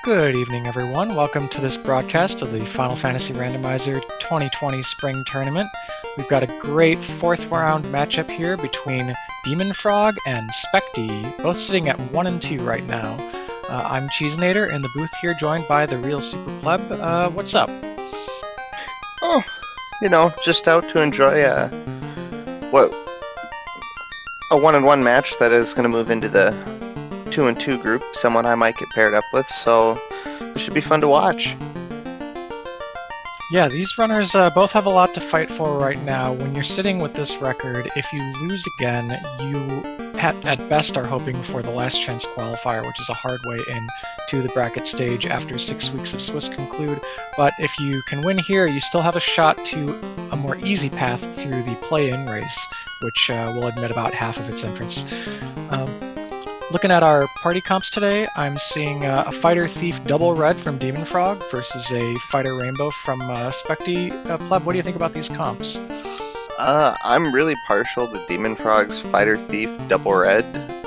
Good evening, everyone. Welcome to this broadcast of the Final Fantasy Randomizer 2020 Spring Tournament. We've got a great fourth round matchup here between dem0nfr0g and Spectie, both sitting at 1 and 2 right now. I'm Cheesenator in the booth here, joined by the real Super Pleb. What's up? Oh, just out to enjoy a 1-on-1 match that is going to move into the 2-and-2 group, someone I might get paired up with, so it should be fun to watch. Yeah, these runners both have a lot to fight for right now. When you're sitting with this record, if you lose again, you at best are hoping for the last chance qualifier, which is a hard way in to the bracket stage after 6 weeks of Swiss conclude. But if you can win here, you still have a shot to a more easy path through the play-in race, which will admit about half of its entrants. Looking at our party comps today, I'm seeing a Fighter Thief double red from dem0nfr0g versus a Fighter Rainbow from Spectie. Pleb, what do you think about these comps? I'm really partial to dem0nfr0g's Fighter Thief double red.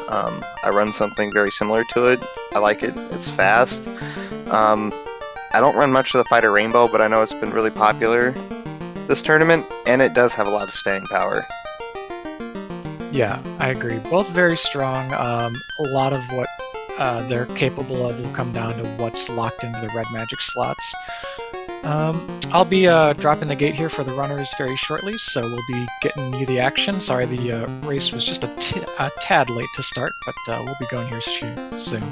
I run something very similar to it. I like it. It's fast. I don't run much of the Fighter Rainbow, but I know it's been really popular this tournament, and it does have a lot of staying power. Yeah, I agree. Both very strong. A lot of what they're capable of will come down to what's locked into the red magic slots. I'll be dropping the gate here for the runners very shortly, so we'll be getting you the action. Sorry, the race was just a tad late to start, but we'll be going here soon.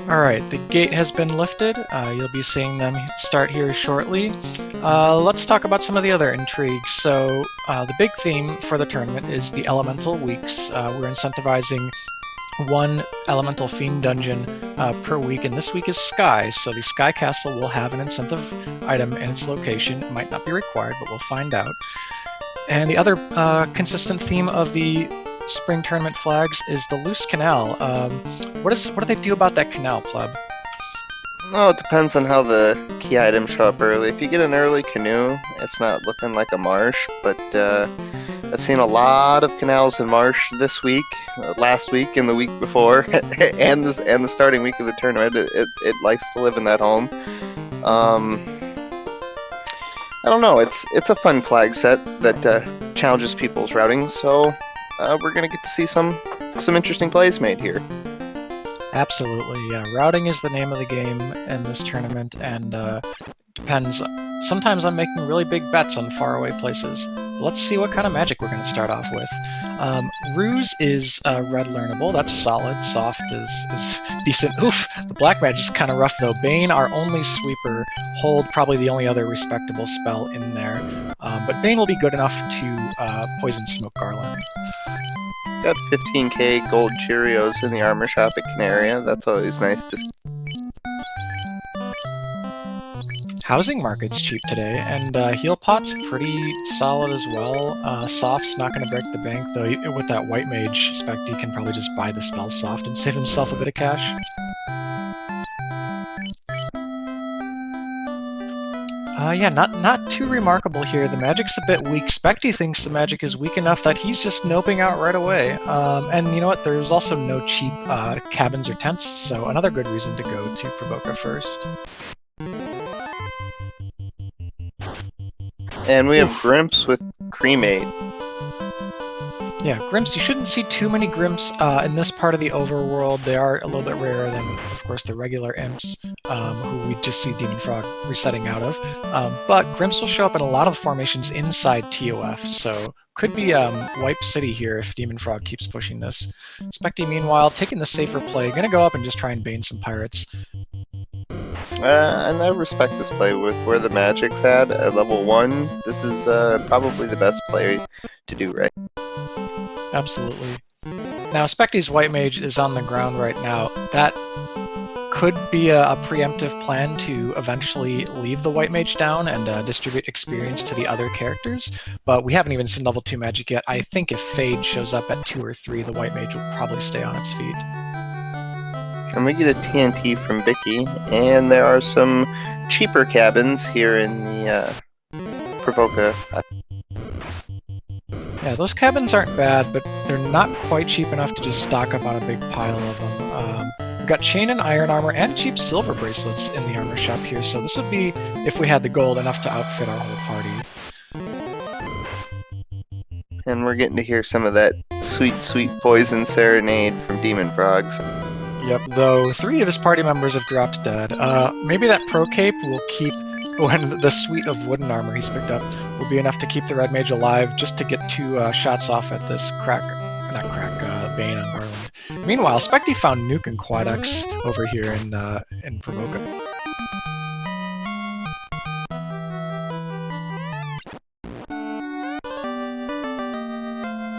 Alright, the gate has been lifted. You'll be seeing them start here shortly. Let's talk about some of the other intrigues. So, the big theme for the tournament is the Elemental Weeks. We're incentivizing one Elemental Fiend dungeon per week, and this week is Sky, so the Sky Castle will have an incentive item in its location. It might not be required, but we'll find out. And the other consistent theme of the Spring Tournament flags is the Loose Canal. What do they do about that canal, Pleb? Oh, it depends on how the key items show up early. If you get an early canoe, it's not looking like a marsh, but I've seen a lot of canals in marsh this week, last week, and the week before, and the starting week of the tournament. It likes to live in that home. I don't know. It's a fun flag set that challenges people's routing, so we're gonna get to see some interesting plays made here. Absolutely, yeah. Routing is the name of the game in this tournament, and depends. Sometimes I'm making really big bets on faraway places. Let's see what kind of magic we're going to start off with. Ruse is red learnable. That's solid. Soft is decent. Oof! The black magic is kind of rough, though. Bane, our only sweeper. Hold, probably the only other respectable spell in there. But Bane will be good enough to poison Smoke Garland. Got 15k gold Cheerios in the armor shop at Canaria. That's always nice to see. Housing market's cheap today, and heal pot's pretty solid as well. Soft's not going to break the bank, though. With that white mage, Spectie can probably just buy the spell soft and save himself a bit of cash. Yeah, not too remarkable here. The magic's a bit weak. Spectie thinks the magic is weak enough that he's just noping out right away. And you know what? There's also no cheap cabins or tents, so another good reason to go to Provoca first. And we have Grimps with Cremate. Yeah, Grimps, you shouldn't see too many Grimps in this part of the overworld. They are a little bit rarer than, of course, the regular imps, who we just see dem0nfr0g resetting out of. But Grimps will show up in a lot of the formations inside TOF, so could be Wipe City here if dem0nfr0g keeps pushing this. Spectie, meanwhile, taking the safer play, gonna go up and just try and bane some pirates. And I respect this play with where the magic's at level 1. This is probably the best play to do right. Absolutely. Now, Spectie's white mage is on the ground right now. That could be a preemptive plan to eventually leave the White Mage down and distribute experience to the other characters, but we haven't even seen level 2 magic yet. I think if Fade shows up at 2 or 3, the White Mage will probably stay on its feet. And we get a TNT from Vicky, and there are some cheaper cabins here in the Provoca. Yeah, those cabins aren't bad, but they're not quite cheap enough to just stock up on a big pile of them. We've got chain and iron armor and cheap silver bracelets in the armor shop here, so this would be, if we had the gold, enough to outfit our whole party. And we're getting to hear some of that sweet, sweet poison serenade from dem0nfr0gs. Yep, though 3 of his party members have dropped dead. Maybe that pro cape will keep, when the suite of wooden armor he's picked up will be enough to keep the red mage alive, just to get 2 shots off at this Bane on Garland. Meanwhile, Spectie found Nuke and Quadex over here in Provoca.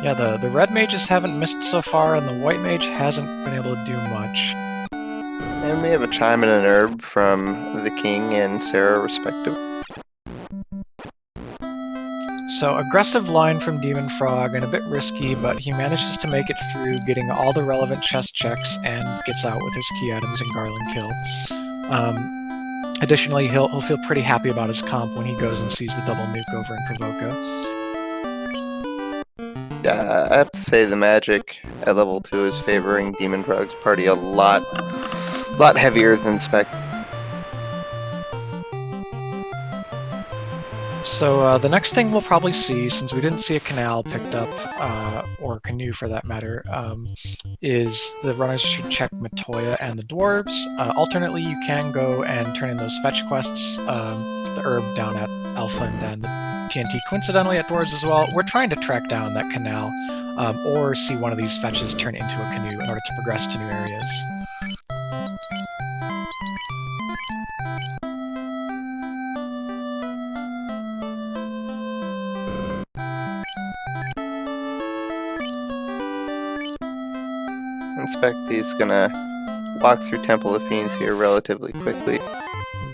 Yeah, the red mages haven't missed so far, and the white mage hasn't been able to do much. And we have a chime and an herb from the king and Sarah, respectively. So, aggressive line from dem0nfr0g, and a bit risky, but he manages to make it through, getting all the relevant chest checks, and gets out with his key items and Garland kill. Additionally, he'll feel pretty happy about his comp when he goes and sees the double nuke over in Provoca. I have to say the magic at level 2 is favoring dem0nfr0g's party a lot heavier than Spectie. So the next thing we'll probably see, since we didn't see a canal picked up, or a canoe for that matter, is the runners should check Matoya and the dwarves. Alternately, you can go and turn in those fetch quests, the herb down at Elfland and the TNT coincidentally at dwarves as well. We're trying to track down that canal, or see one of these fetches turn into a canoe in order to progress to new areas. And Spectie's gonna walk through Temple of Fiends here relatively quickly.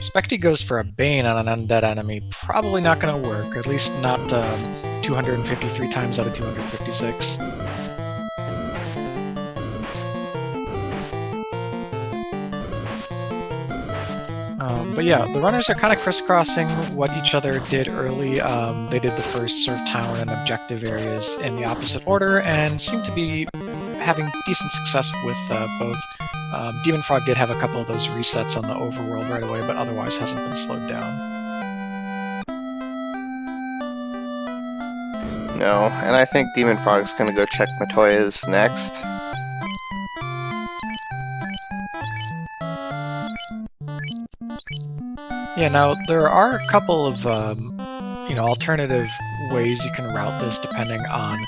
Spectie goes for a Bane on an undead enemy. Probably not going to work, at least not 253 times out of 256. But yeah, the runners are kind of crisscrossing what each other did early. They did the first sort of town and objective areas in the opposite order, and seem to be having decent success with both. dem0nfr0g did have a couple of those resets on the overworld right away, but otherwise hasn't been slowed down. No, and I think dem0nfr0g's gonna go check Matoya's next. Yeah, now there are a couple of alternative ways you can route this depending on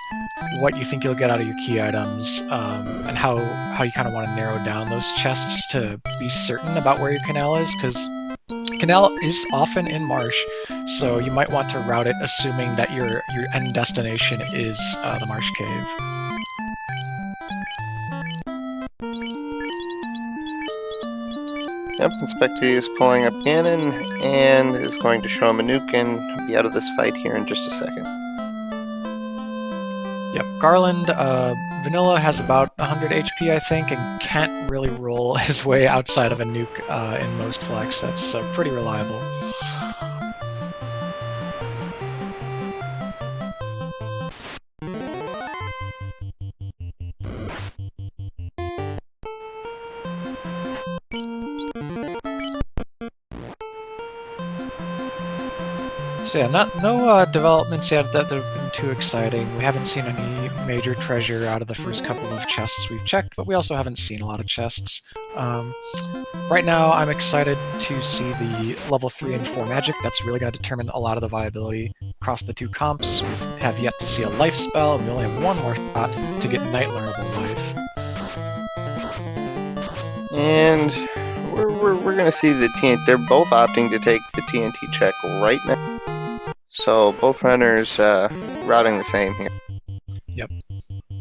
what you think you'll get out of your key items, and how you kind of want to narrow down those chests to be certain about where your canal is, because canal is often in marsh, so you might want to route it assuming that your end destination is the marsh cave. Yep, and Spectie is pulling up cannon and is going to show him a nuke and be out of this fight here in just a second. Yep, Garland, Vanilla has about 100 HP, I think, and can't really roll his way outside of a nuke in most flag sets, so pretty reliable. So yeah, no developments yet that have been too exciting. We haven't seen any major treasure out of the first couple of chests we've checked, but we also haven't seen a lot of chests. Right now, I'm excited to see the level 3 and 4 magic. That's really going to determine a lot of the viability across the 2 comps. We have yet to see a life spell, and we only have one more shot to get Night Learnable Life. And we're gonna see the TNT. They're both opting to take the TNT check right now. So both runners routing the same here. Yep.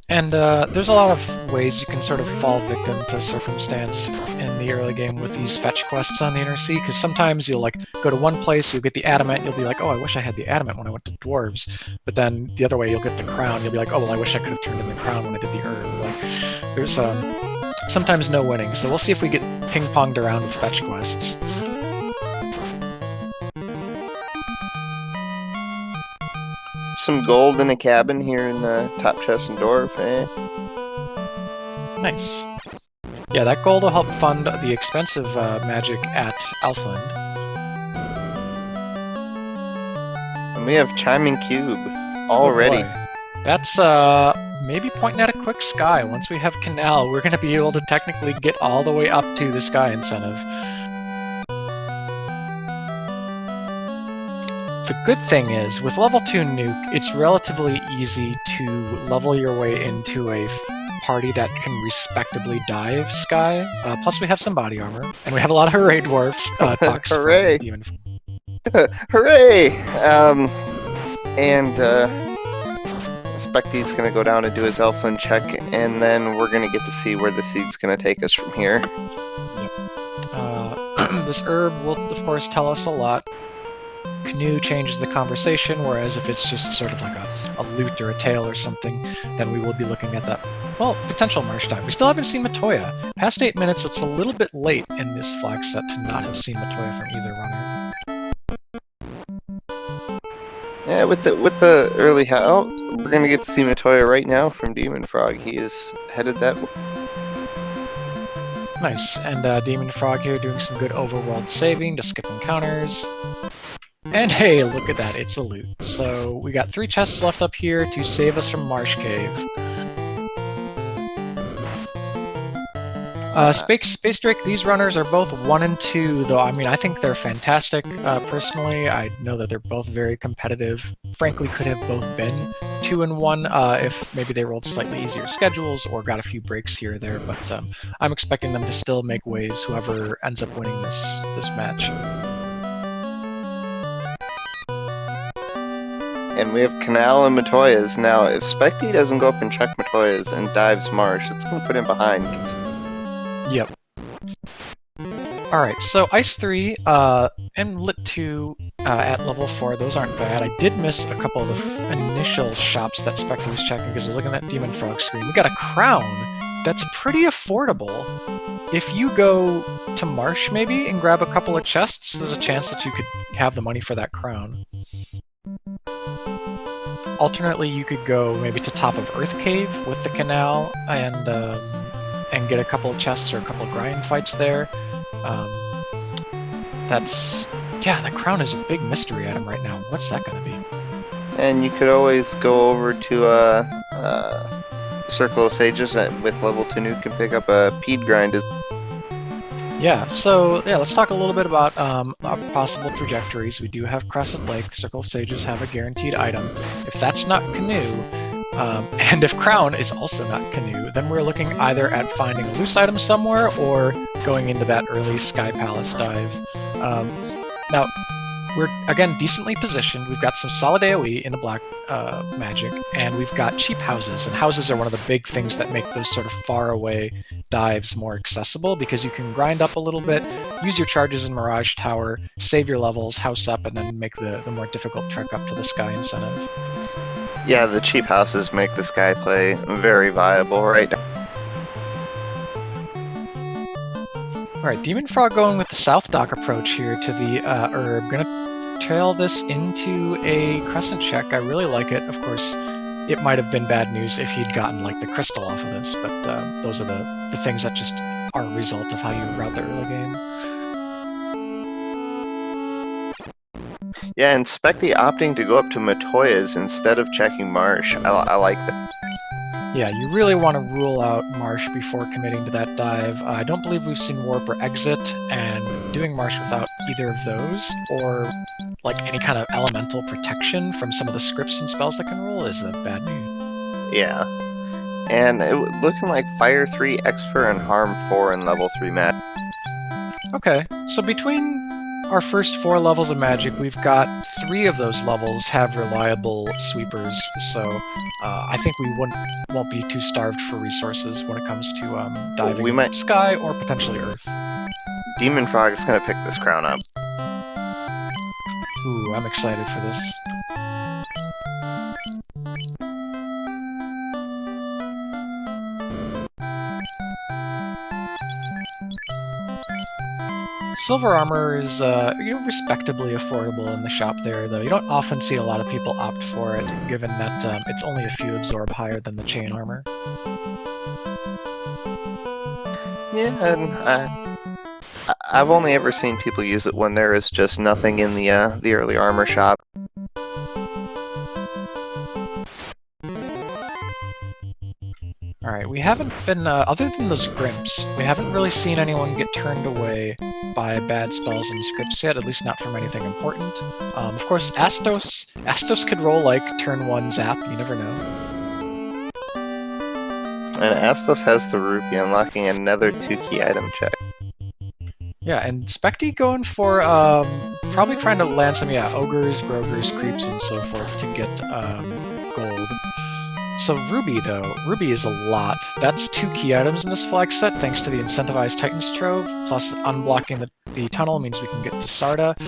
And there's a lot of ways you can sort of fall victim to circumstance in the early game with these fetch quests on the inner sea, because sometimes you'll like go to one place, you'll get the adamant, you'll be like, oh, I wish I had the adamant when I went to dwarves. But then the other way, you'll get the crown, you'll be like, oh, well, I wish I could have turned in the crown when I did the herb. Like, there's sometimes no winning, so we'll see if we get ping-ponged around with fetch quests. Some gold in a cabin here in the top chest and dwarf, eh? Nice. Yeah, that gold will help fund the expensive magic at Elfland. And we have Chiming Cube already. Oh that's maybe pointing at a quick sky. Once we have Canal, we're going to be able to technically get all the way up to the sky incentive. The good thing is, with level 2 nuke, it's relatively easy to level your way into a party that can respectably dive sky. Plus we have some body armor, and we have a lot of Hooray Dwarf talks. Hooray! Demon. Hooray! Spectie's gonna go down and do his Elfland check, and then we're gonna get to see where the seed's gonna take us from here. Yep. This herb will, of course, tell us a lot. Canoe changes the conversation, whereas if it's just sort of like a lute or a tail or something, then we will be looking at that, well, potential marsh dive. We still haven't seen Matoya. Past 8 minutes, it's a little bit late in this flag set to not have seen Matoya from either runner. Yeah, with the early we're gonna get to see Matoya right now from dem0nfr0g. He is headed that way. Nice, and dem0nfr0g here doing some good overworld saving to skip encounters. And hey, look at that, it's a loot. So we got 3 chests left up here to save us from Marsh Cave. Space Drake, these runners are both 1 and 2, though I mean, I think they're fantastic, personally. I know that they're both very competitive. Frankly, could have both been 2 and 1 if maybe they rolled slightly easier schedules or got a few breaks here or there, but I'm expecting them to still make waves, whoever ends up winning this match. And we have Canal and Matoya's. Now, if Spectie doesn't go up and check Matoya's and dives Marsh, it's going to put him behind. Yep. Alright, so Ice 3 and Lit 2 at level 4, those aren't bad. I did miss a couple of the initial shops that Spectie was checking because I was looking at dem0nfr0g screen. We got a crown that's pretty affordable. If you go to Marsh, maybe, and grab a couple of chests, there's a chance that you could have the money for that crown. Alternately, you could go maybe to top of Earth Cave with the Canal and get a couple of chests or a couple of grind fights there. The crown is a big mystery item right now. What's that going to be? And you could always go over to Circle of Sages with level 2 nuke and pick up a Peed grind. Yeah, so let's talk a little bit about our possible trajectories. We do have Crescent Lake. Circle of Sages have a guaranteed item. If that's not Canoe, and if Crown is also not Canoe, then we're looking either at finding a loose item somewhere or going into that early Sky Palace dive. Now, we're, again, decently positioned. We've got some solid AoE in the black magic, and we've got cheap houses. And houses are one of the big things that make those sort of far-away dives more accessible, because you can grind up a little bit, use your charges in Mirage Tower, save your levels, house up, and then make the more difficult trek up to the Sky incentive. Yeah, the cheap houses make the Sky play very viable right now. Alright, dem0nfr0g going with the South Dock approach here to the herb. Gonna trail this into a Crescent check. I really like it. Of course, it might have been bad news if he'd gotten like the crystal off of this, but those are the things that just are a result of how you route the early game. Yeah, and Spectie opting to go up to Matoya's instead of checking Marsh. I like that. Yeah, you really want to rule out Marsh before committing to that dive. I don't believe we've seen Warp or Exit, and doing Marsh without either of those, or like any kind of elemental protection from some of the scripts and spells that can roll, is a bad news. Yeah. And looking like Fire 3, Exfer, and Harm 4 in level 3 match. Okay, so between our first 4 levels of magic, we've got 3 of those levels have reliable sweepers, so I think we won't be too starved for resources when it comes to diving We might- sky or potentially earth. dem0nfr0g is gonna pick this crown up. Ooh, I'm excited for this. Silver armor is respectably affordable in the shop there, though you don't often see a lot of people opt for it, given that it's only a few absorb higher than the chain armor. Yeah, and I've only ever seen people use it when there is just nothing in the early armor shop. Alright, we haven't been, other than those Grimps, we haven't really seen anyone get turned away by bad spells and scripts yet, at least not from anything important. Of course, Astos could roll like turn 1 zap, you never know. And Astos has the rupee, unlocking another 2 key item check. Yeah, and Spectie going for, probably trying to land some, ogres, brogres, creeps, and so forth to get, gold. So Ruby, though, Ruby is a lot. That's 2 key items in this flag set, thanks to the incentivized Titan's Trove, plus unblocking the tunnel means we can get to Sarda.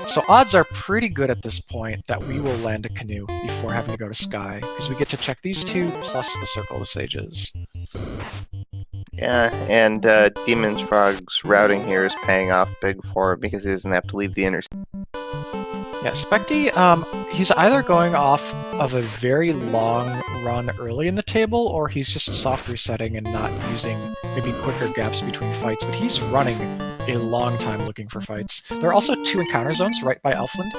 So odds are pretty good at this point that we will land a canoe before having to go to Sky, because we get to check these 2 plus the Circle of Sages. Yeah, and dem0nfr0g's routing here is paying off big for it because he doesn't have to leave the inner. Yeah, Spectie, he's either going off of a very long run early in the table, or he's just soft resetting and not using maybe quicker gaps between fights, but he's running a long time looking for fights. There are also 2 encounter zones right by Elfland.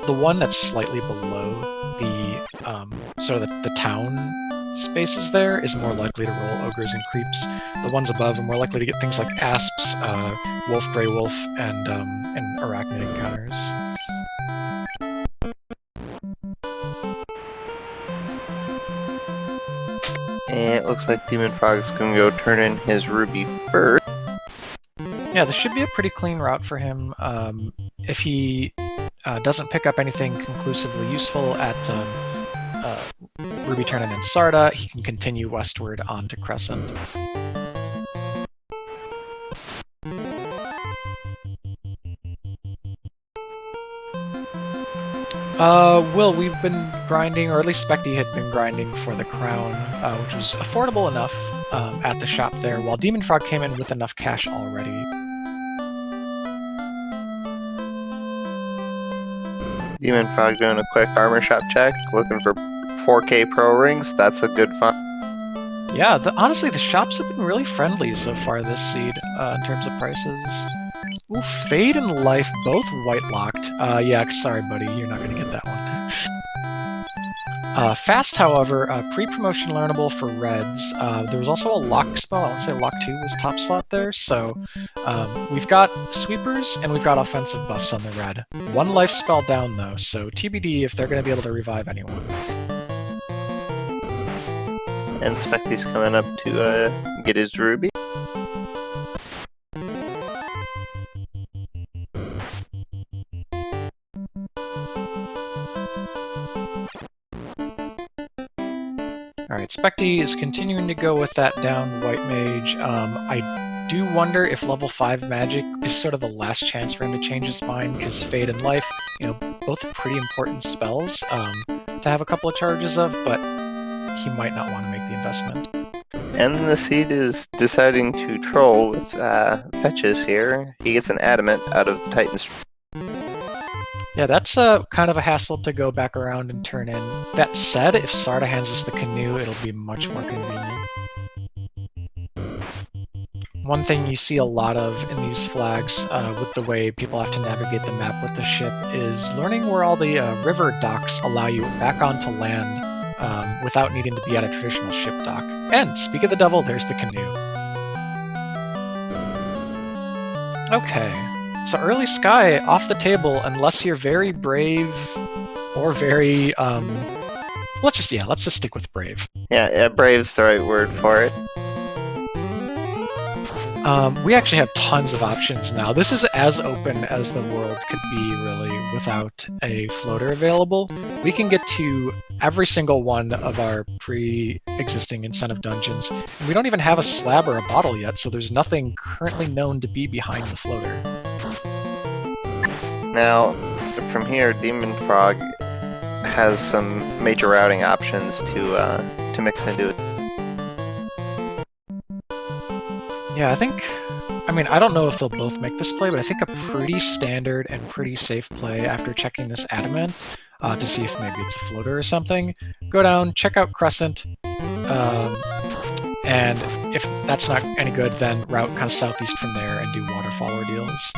The one that's slightly below the sort of the town spaces there is more likely to roll ogres and creeps. The ones above are more likely to get things like asps, wolf, grey wolf, and arachnid encounters. And it looks like dem0nfr0g is going to go turn in his ruby first. Yeah, this should be a pretty clean route for him. If he doesn't pick up anything conclusively useful at Ruby Turnin and Sarda, he can continue westward onto Crescent. Will, we've been grinding, or at least Spectie had been grinding for the crown, which was affordable enough at the shop there, while dem0nfr0g came in with enough cash already. dem0nfr0g doing a quick armor shop check, looking for 4K pro rings. That's a good find. Yeah, honestly, the shops have been really friendly so far this seed in terms of prices. Ooh, Fade and Life, both white-locked. Yeah, sorry, buddy, you're not going to get that one. Fast, however, pre-promotion learnable for Reds. There was also a lock spell. I would say lock 2 was top slot there, so we've got sweepers and we've got offensive buffs on the red. 1 life spell down, though, so TBD if they're going to be able to revive anyone. And Spectie's coming up to get his ruby. Alright, Spectie is continuing to go with that down white mage. I do wonder if level 5 magic is sort of the last chance for him to change his mind, because Fade and Life, both pretty important spells to have a couple of charges of, but he might not want to make the investment. And the seed is deciding to troll with fetches here. He gets an adamant out of the Titan's. Yeah, that's kind of a hassle to go back around and turn in. That said, if Sarda hands us the canoe, it'll be much more convenient. One thing you see a lot of in these flags, with the way people have to navigate the map with the ship, is learning where all the river docks allow you back onto land without needing to be at a traditional ship dock. And, speak of the devil, there's the canoe. Okay. So early Sky off the table unless you're very brave or very let's just stick with brave. Yeah, brave's the right word for it. We actually have tons of options now. This is as open as the world could be, really, without a floater available. We can get to every single one of our pre-existing incentive dungeons. And we don't even have a slab or a bottle yet, so there's nothing currently known to be behind the floater. Now, from here, dem0nfr0g has some major routing options to mix into it. Yeah, I mean, I don't know if they'll both make this play, but I think a pretty standard and pretty safe play after checking this adamant to see if maybe it's a floater or something. Go down, check out Crescent, and if that's not any good, then route kind of southeast from there and do waterfall ordeals.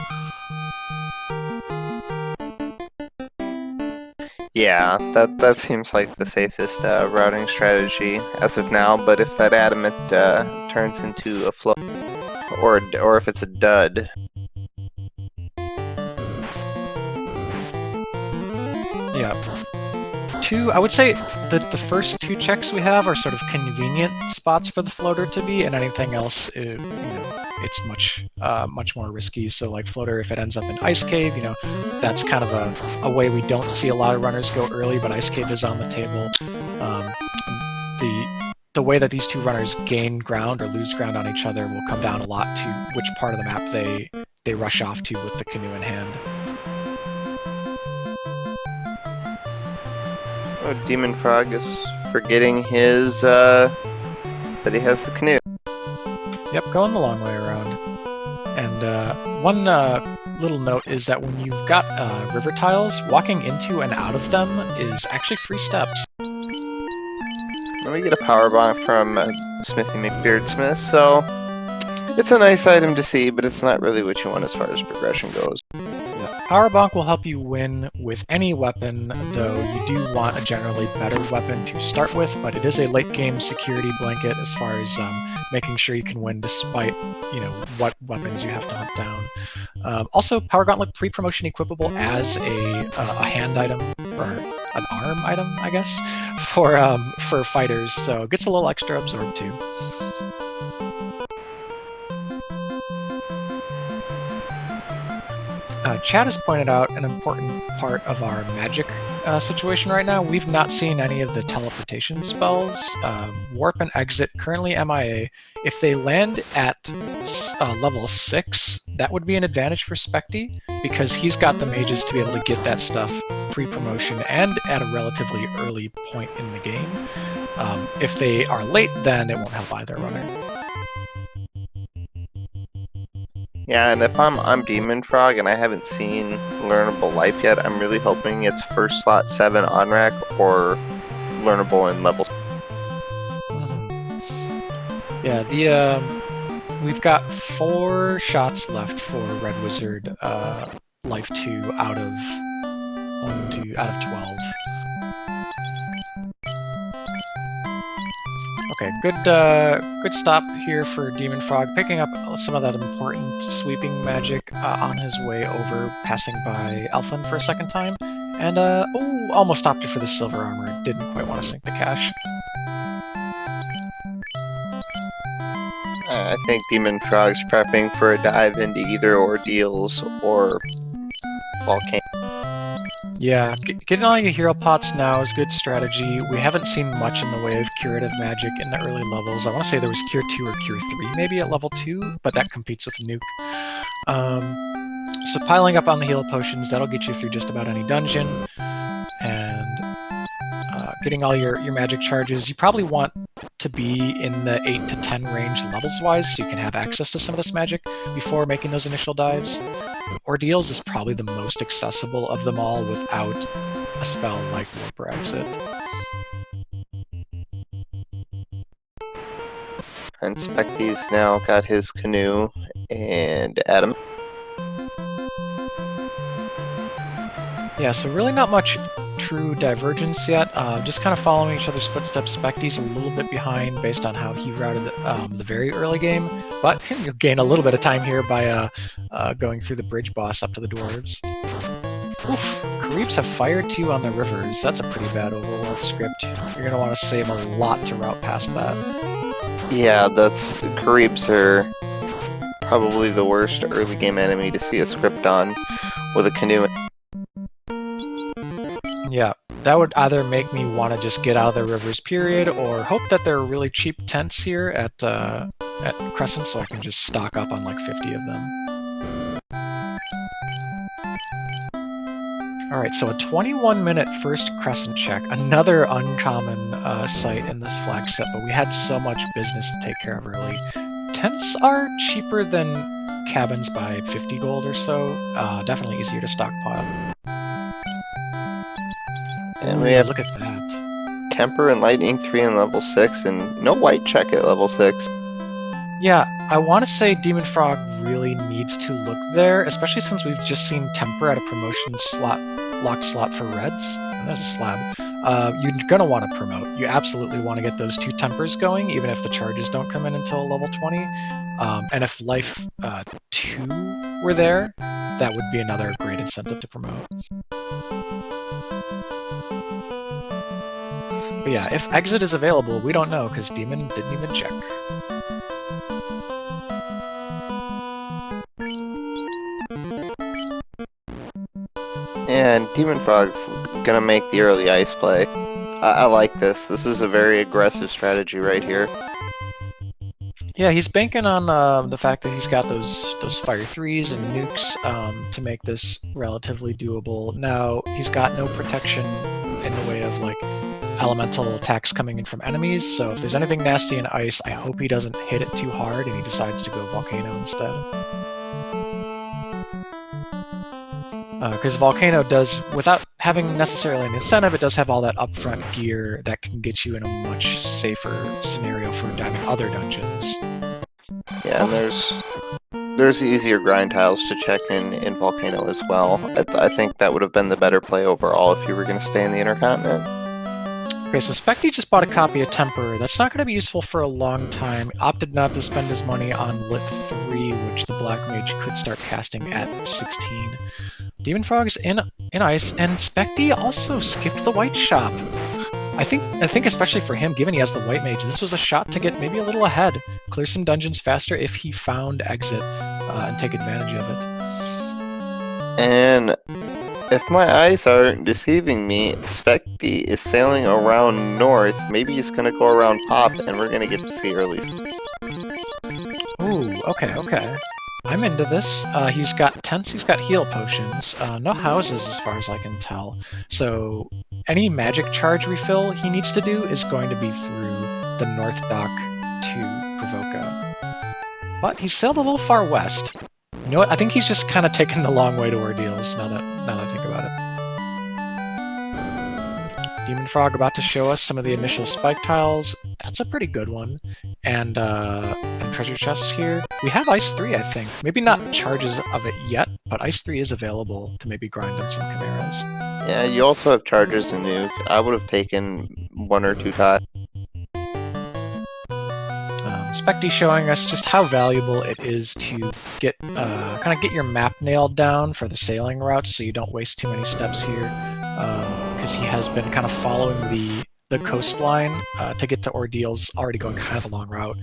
Yeah, that seems like the safest routing strategy as of now, but if that adamant turns into a float, or if it's a dud. Yeah. I would say that the first two checks we have are sort of convenient spots for the floater to be, and anything else, it's much more risky. So like floater, if it ends up in Ice Cave, that's kind of a way we don't see a lot of runners go early, but Ice Cave is on the table. The way that these two runners gain ground or lose ground on each other will come down a lot to which part of the map they rush off to with the canoe in hand. Oh, dem0nfr0g is forgetting his that he has the canoe. Yep, going the long way around. And one little note is that when you've got river tiles, walking into and out of them is actually free steps. Let me get a power bomb from Smithy McBeardsmith, so it's a nice item to see, but it's not really what you want as far as progression goes. Yeah. Power bonk will help you win with any weapon, though you do want a generally better weapon to start with, but it is a late game security blanket as far as making sure you can win despite what weapons you have to hunt down. Also, Power Gauntlet pre-promotion equipable as a hand item, or an arm item, I guess, for fighters, so it gets a little extra absorb too. Chad has pointed out an important part of our magic situation right now. We've not seen any of the teleportation spells. Warp and Exit, currently MIA. If they land at level 6, that would be an advantage for Spectie, because he's got the mages to be able to get that stuff pre-promotion and at a relatively early point in the game. If they are late, then it won't help either runner. Yeah, and if I'm dem0nfr0g and I haven't seen Learnable Life yet, I'm really hoping it's first slot 7 on rack or learnable in level. Yeah, we've got 4 shots left for Red Wizard Life 2 out of 12. Okay, good stop here for dem0nfr0g, picking up some of that important sweeping magic on his way over, passing by Elfin for a second time, and almost stopped it for the silver armor. Didn't quite want to sink the cash. I think dem0nfr0g's prepping for a dive into either Ordeals or Volcano. Yeah, getting all your hero pots now is good strategy. We haven't seen much in the way of curative magic in the early levels. I want to say there was Cure 2 or Cure 3 maybe at level 2, but that competes with Nuke. So piling up on the heal potions, that'll get you through just about any dungeon. And getting all your magic charges, you probably want to be in the 8 to 10 range levels-wise, so you can have access to some of this magic before making those initial dives. Ordeals is probably the most accessible of them all without a spell like Warp or Exit. And Spectie's now got his canoe and Adam. Yeah, so really not much true divergence yet. Just kind of following each other's footsteps. Spectie's a little bit behind based on how he routed the very early game, but you'll gain a little bit of time here by going through the bridge boss up to the dwarves. Oof, Creeps have Fire 2 on the rivers. That's a pretty bad overworld script. You're going to want to save a lot to route past that. Yeah, that's Caribs are probably the worst early game enemy to see a script on with a canoe. Yeah, that would either make me want to just get out of the rivers, period, or hope that there are really cheap tents here at Crescent so I can just stock up on like 50 of them. Alright, so a 21-minute first Crescent check. Another uncommon site in this flag set, but we had so much business to take care of early. Tents are cheaper than cabins by 50 gold or so. Definitely easier to stockpile. And we have look at that. Temper and Lightning 3 in level 6, and no white check at level 6. Yeah, I want to say Demon Frog really needs to look there, especially since we've just seen Temper at a promotion locked slot for reds. And there's a slab. You're gonna want to promote. You absolutely want to get those 2 Tempers going, even if the charges don't come in until level 20. And if Life 2 were there, that would be another great incentive to promote. But yeah, if Exit is available, we don't know, because Demon didn't even check. And Demon Frog's gonna make the early ice play. I like this. This is a very aggressive strategy right here. Yeah, he's banking on the fact that he's got those Fire 3s and nukes to make this relatively doable. Now, he's got no protection in the way of like elemental attacks coming in from enemies, so if there's anything nasty in ice, I hope he doesn't hit it too hard and he decides to go Volcano instead. Because Volcano does, without having necessarily an incentive, it does have all that upfront gear that can get you in a much safer scenario for diving other dungeons. Yeah, and there's easier grind tiles to check in Volcano as well. I think that would have been the better play overall if you were going to stay in the Intercontinent. Okay, so Spectie just bought a copy of Temper. That's not going to be useful for a long time. Opted not to spend his money on Lit 3, which the Black Mage could start casting at 16. Demon Frog's in ice, and Spectie also skipped the white shop. I think especially for him, given he has the white mage, this was a shot to get maybe a little ahead, clear some dungeons faster if he found Exit, and take advantage of it. And if my eyes aren't deceiving me, Spectie is sailing around north. Maybe he's gonna go around Pop, and we're gonna get to see early. Ooh, okay. I'm into this. He's got tents, he's got heal potions, no houses as far as I can tell. So any magic charge refill he needs to do is going to be through the North Dock to Provoca. But he's sailed a little far west. You know what? I think he's just kind of taken the long way to Ordeals, now that I think about it. Demon Frog about to show us some of the initial spike tiles. That's a pretty good one. And treasure chests here. We have Ice 3, I think. Maybe not charges of it yet, but Ice 3 is available to maybe grind on some Chimeras. Yeah, you also have charges and nuke. I would have taken 1 or 2 tiles. Spectie showing us just how valuable it is to get kind of get your map nailed down for the sailing routes, so you don't waste too many steps here. Because he has been kind of following the coastline to get to Ordeals, already going kind of a long route.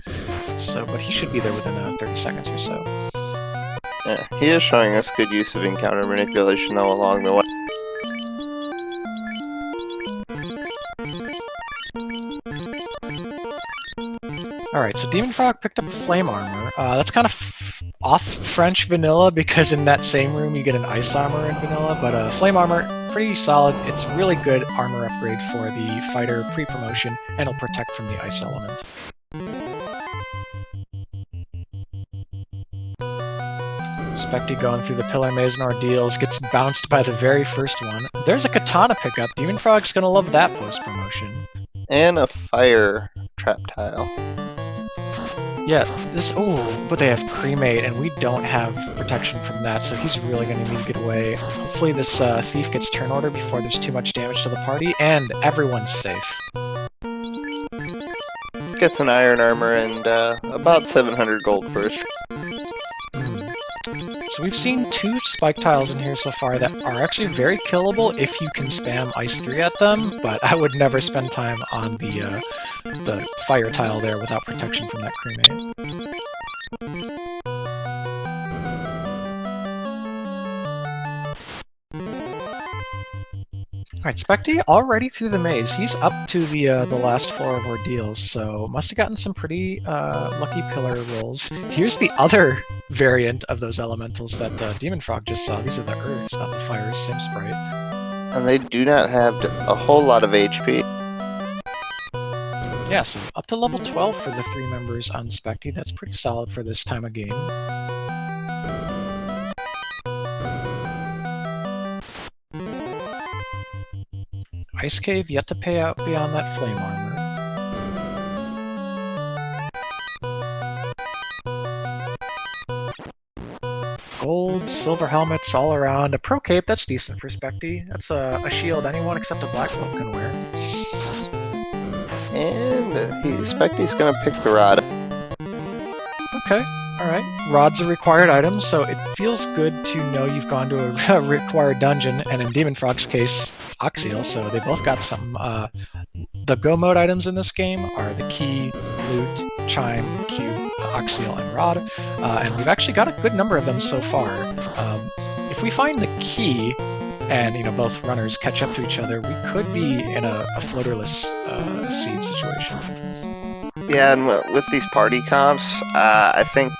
So, but he should be there within 30 seconds or so. Yeah, he is showing us good use of encounter manipulation though along the way. Alright, so Demon Frog picked up Flame Armor. That's kind of off French vanilla, because in that same room you get an Ice Armor in vanilla, but Flame Armor, pretty solid. It's really good armor upgrade for the fighter pre-promotion, and it'll protect from the ice element. Spectie going through the Pillar Maze and Ordeals, gets bounced by the very first one. There's a Katana pickup. Demon Frog's gonna love that post-promotion. And a fire trap tile. Yeah, but they have Cremate, and we don't have protection from that, so he's really going to need to get away. Hopefully this thief gets turn order before there's too much damage to the party, and everyone's safe. Gets an iron armor and about 700 gold first. So we've seen 2 spike tiles in here so far that are actually very killable if you can spam Ice 3 at them, but I would never spend time on the fire tile there without protection from that cremate. Alright, Spectie already through the maze. He's up to the last floor of Ordeals, so must have gotten some pretty lucky pillar rolls. Here's the other variant of those elementals that dem0nfr0g just saw. These are the Earths, not the Fire Sim Sprite. And they do not have a whole lot of HP. Yeah, so up to level 12 for the 3 members on Spectie. That's pretty solid for this time of game. Ice Cave yet to pay out beyond that flame armor. Gold, silver helmets all around. A pro cape, that's decent for Spectie. That's a shield anyone except a black cloak can wear. And Spectie's gonna pick the rod. Okay, alright. Rod's a required item, so it feels good to know you've gone to a required dungeon, and in dem0nfr0g's case, Oxiel, so they both got some. The go mode items in this game are the key, loot, chime, cube, Oxiel, and rod, and we've actually got a good number of them so far. If we find the key, and both runners catch up to each other, we could be in a floaterless seed situation. Yeah, and with these party comps, I think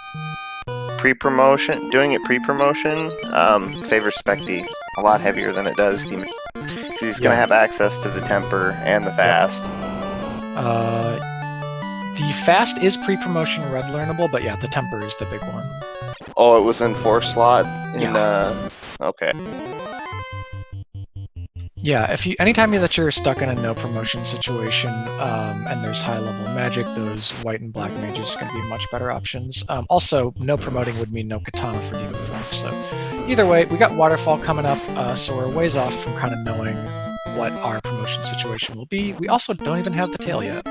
doing it pre-promotion favors Spectie a lot heavier than it does dem0nfr0g. Because he's going to have access to the temper and the fast. The fast is pre-promotion red learnable, but yeah, the temper is the big one. Oh, it was in 4 slot? Okay. Yeah, anytime that you're stuck in a no promotion situation and there's high level magic, those white and black mages are going to be much better options. Also, no promoting would mean no katana for dem0nfr0g. So either way, we got Waterfall coming up, so we're ways off from kind of knowing what our promotion situation will be. We also don't even have the tail yet.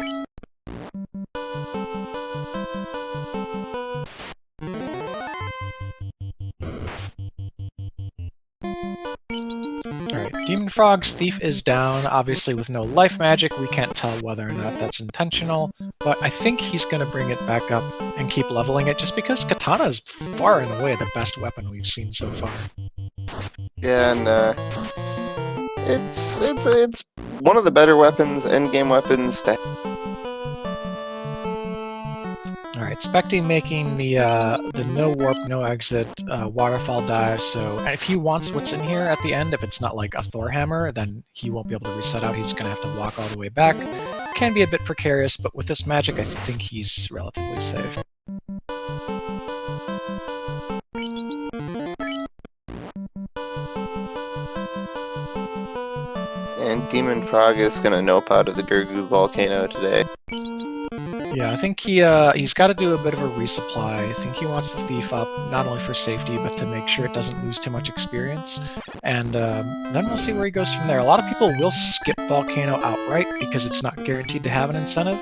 Alright, dem0nfr0g's Thief is down. Obviously with no life magic, we can't tell whether or not that's intentional, but I think he's going to bring it back up and keep leveling it, just because katana is far and away the best weapon we've seen so far. Yeah, and it's one of the better weapons, endgame weapons to. Alright, Spectie making the no warp, no exit waterfall dive, so if he wants what's in here at the end, if it's not like a Thor hammer, then he won't be able to reset out, he's going to have to walk all the way back. Can be a bit precarious, but with this magic I think he's relatively safe. And dem0nfr0g is going to nope out of the Gurgu volcano today. Yeah, I think he's got to do a bit of a resupply. I think he wants the Thief up, not only for safety, but to make sure it doesn't lose too much experience. And then we'll see where he goes from there. A lot of people will skip Volcano outright because it's not guaranteed to have an incentive.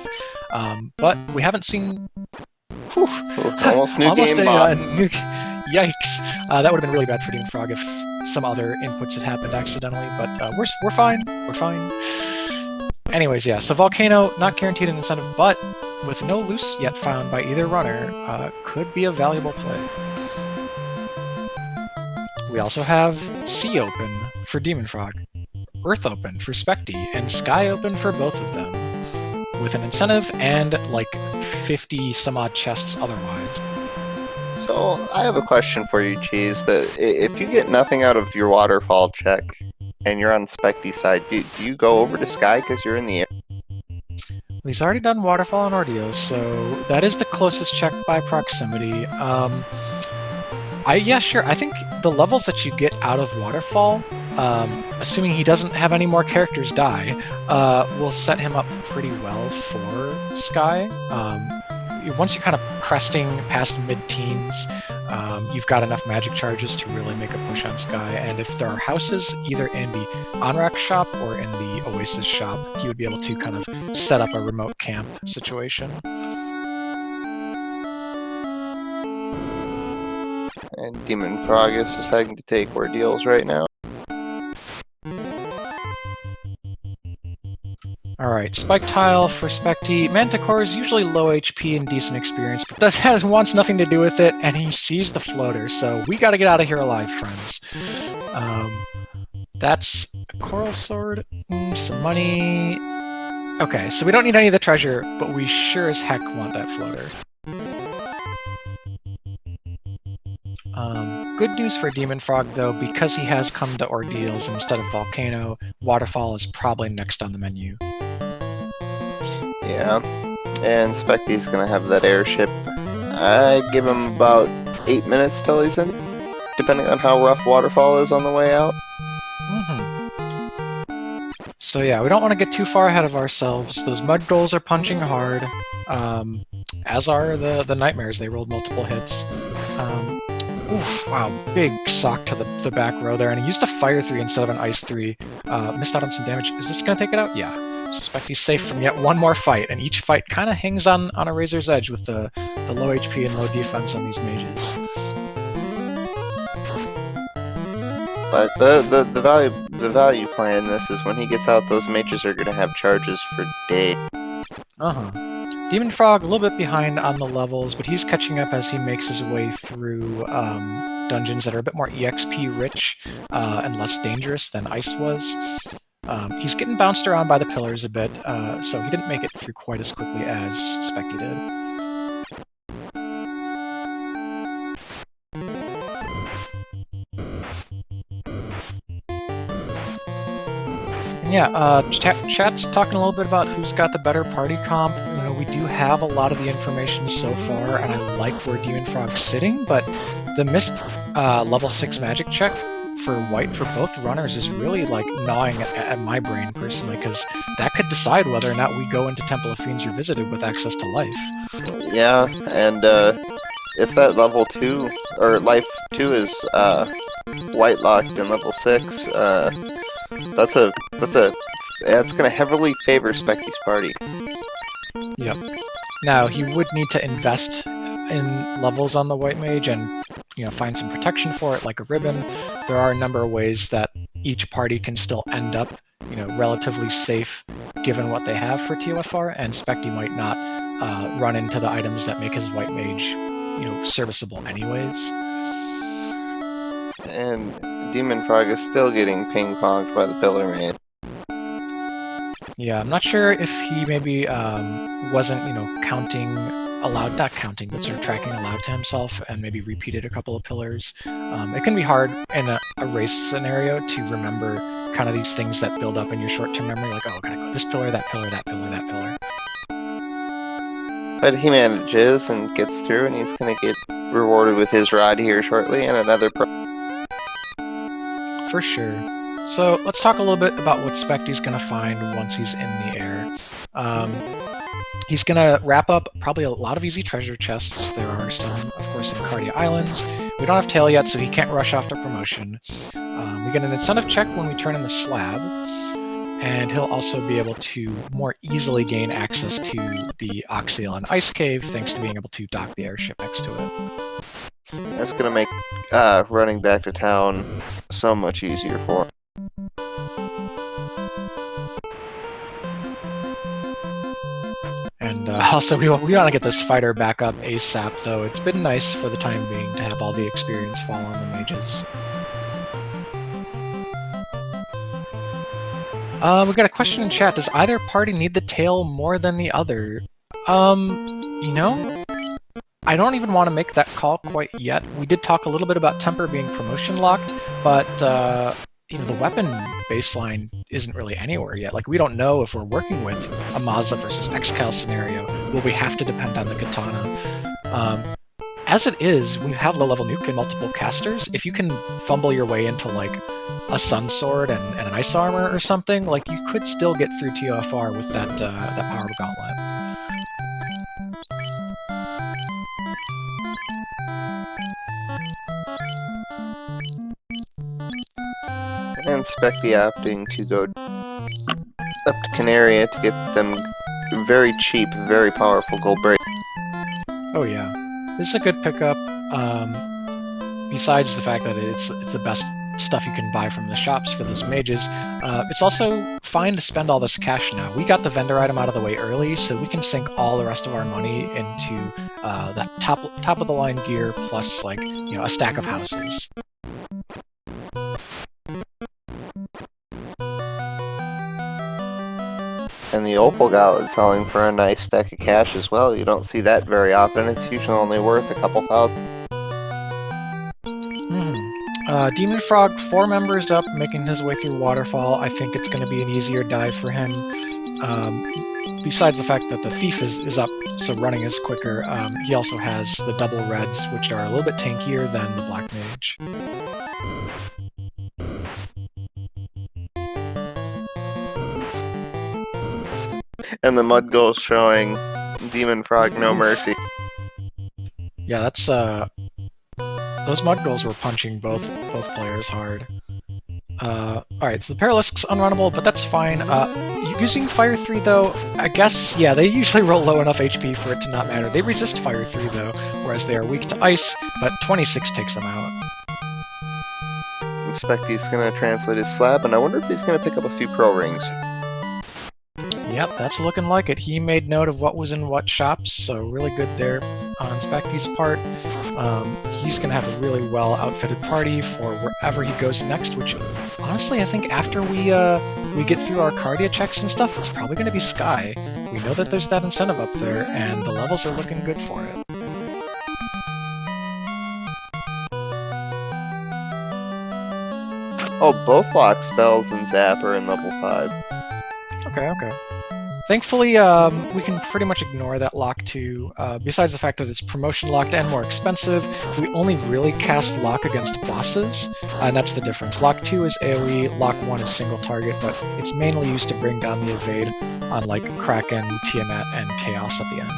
But we haven't seen... Whew, almost new game bomb. Yikes. That would have been really bad for dem0nfr0g if some other inputs had happened accidentally, but we're fine. We're fine. Anyways, yeah, so Volcano, not guaranteed an incentive, but with no loose yet found by either runner, could be a valuable play. We also have Sea Open for dem0nfr0g, Earth Open for Spectie, and Sky Open for both of them, with an incentive and like 50 some odd chests otherwise. So, I have a question for you, Cheese. If you get nothing out of your waterfall check, and you're on Spectie's side, do you go over to Sky because you're in the air? He's already done Waterfall and Ordeals, so that is the closest check by proximity. Yeah, sure. I think the levels that you get out of Waterfall, assuming he doesn't have any more characters die, will set him up pretty well for Sky. Once you're kind of cresting past mid-teens, you've got enough magic charges to really make a push on Sky, and if there are houses either in the Onrak shop or in the Oasis shop, he would be able to kind of set up a remote camp situation. And dem0nfr0g is deciding to take Ordeals right now. Alright, Spike Tile for Spectie. Manticore is usually low HP and decent experience, but wants nothing to do with it, and he sees the floater, so we gotta get out of here alive, friends. That's Coral Sword, some money. Okay, so we don't need any of the treasure, but we sure as heck want that floater. Good news for Demon Frog, though, because he has come to ordeals instead of Volcano, Waterfall is probably next on the menu. Yeah, and Spectie's gonna have that airship. I'd give him about 8 minutes till he's in, depending on how rough Waterfall is on the way out. So yeah, we don't want to get too far ahead of ourselves. Those mud goals are punching hard, as are the nightmares. They rolled multiple hits. Oof, wow, big sock to the back row there, and he used a Fire 3 instead of an Ice 3. Missed out on some damage. Is this going to take it out? Yeah. So Spectie's safe from yet one more fight, and each fight kind of hangs on a razor's edge with the low HP and low defense on these mages. But the value play in this is when he gets out, those mages are going to have charges for days. Demon Frog, a little bit behind on the levels, but he's catching up as he makes his way through dungeons that are a bit more EXP rich and less dangerous than Ice was. He's getting bounced around by the pillars a bit, so he didn't make it through quite as quickly as Spectie did. And yeah, chat's talking a little bit about who's got the better party comp. You know, we do have a lot of the information so far, and I like where Demon Frog's sitting, but the missed level 6 magic check for white for both runners is really like gnawing at my brain personally, because that could decide whether or not we go into Temple of Fiends Revisited with access to life. Yeah, and if that level 2 or life 2 is white locked in level 6, that's gonna heavily favor Spectie's party. Yep. Now he would need to invest in levels on the white mage and find some protection for it, like a ribbon. There are a number of ways that each party can still end up relatively safe given what they have for TOFR, and Spectie might not run into the items that make his white mage serviceable anyways. And Demon Frog is still getting ping-ponged by the pillar man. Yeah, I'm not sure if he maybe wasn't counting aloud, not counting, but sort of tracking aloud to himself, and maybe repeated a couple of pillars. It can be hard in a race scenario to remember kind of these things that build up in your short-term memory, like, oh, gotta go this pillar, that pillar, that pillar, that pillar. But he manages and gets through, and he's gonna get rewarded with his rod here shortly, and another For sure. So let's talk a little bit about what Spectie's gonna find once he's in the air. He's gonna wrap up probably a lot of easy treasure chests. There are some, of course, in Cardia Islands. We don't have Tail yet, so he can't rush off to promotion. We get an incentive check when we turn in the slab, and he'll also be able to more easily gain access to the Oxyl and Ice Cave thanks to being able to dock the airship next to it. That's gonna make running back to town so much easier for him. And also, we want to get this fighter back up ASAP, though. It's been nice for the time being to have all the experience fall on the mages. We got a question in chat. Does either party need the tail more than the other? I don't even want to make that call quite yet. We did talk a little bit about Temper being promotion locked, but the weapon baseline isn't really anywhere yet. Like, we don't know if we're working with a Mazda versus Excal scenario. Will we have to depend on the katana? As it is, when you have low-level nuke and multiple casters, if you can fumble your way into like a Sun Sword and an Ice Armor or something, like you could still get through TOFR with that Power Gauntlet. And Spectie opting to go up to Canaria to get them very cheap, very powerful gold break. Oh yeah, this is a good pickup. Besides the fact that it's the best stuff you can buy from the shops for those mages, it's also fine to spend all this cash now. We got the vendor item out of the way early, so we can sink all the rest of our money into the top of the line gear plus a stack of houses. And the Opal Gauntlet selling for a nice stack of cash as well. You don't see that very often. It's usually only worth a couple thousand. dem0nfr0g, 4 members up, making his way through Waterfall. I think it's going to be an easier dive for him. Besides the fact that the Thief is up, so running is quicker, he also has the double reds, which are a little bit tankier than the Black Mage. And the Mud Goal showing dem0nfr0g no mercy. Yeah, that's those Mud Goals were punching both players hard. Alright, so the Paralisk's unrunnable, but that's fine. Using Fire 3 though, I guess, yeah, they usually roll low enough HP for it to not matter. They resist Fire 3 though, whereas they are weak to Ice, but 26 takes them out. And Spectie's gonna translate his slab, and I wonder if he's gonna pick up a few Pro Rings. Yep, that's looking like it. He made note of what was in what shops, so really good there on Spectie's part. He's going to have a really well-outfitted party for wherever he goes next, which, honestly, I think after we get through our Cardia checks and stuff, it's probably going to be Sky. We know that there's that incentive up there, and the levels are looking good for it. Oh, both lock spells and Zap are in level 5. Okay. Thankfully, we can pretty much ignore that Lock 2. Besides the fact that it's promotion locked and more expensive, we only really cast Lock against bosses, and that's the difference. Lock 2 is AoE, Lock 1 is single target, but it's mainly used to bring down the evade on like Kraken, Tiamat, and Chaos at the end.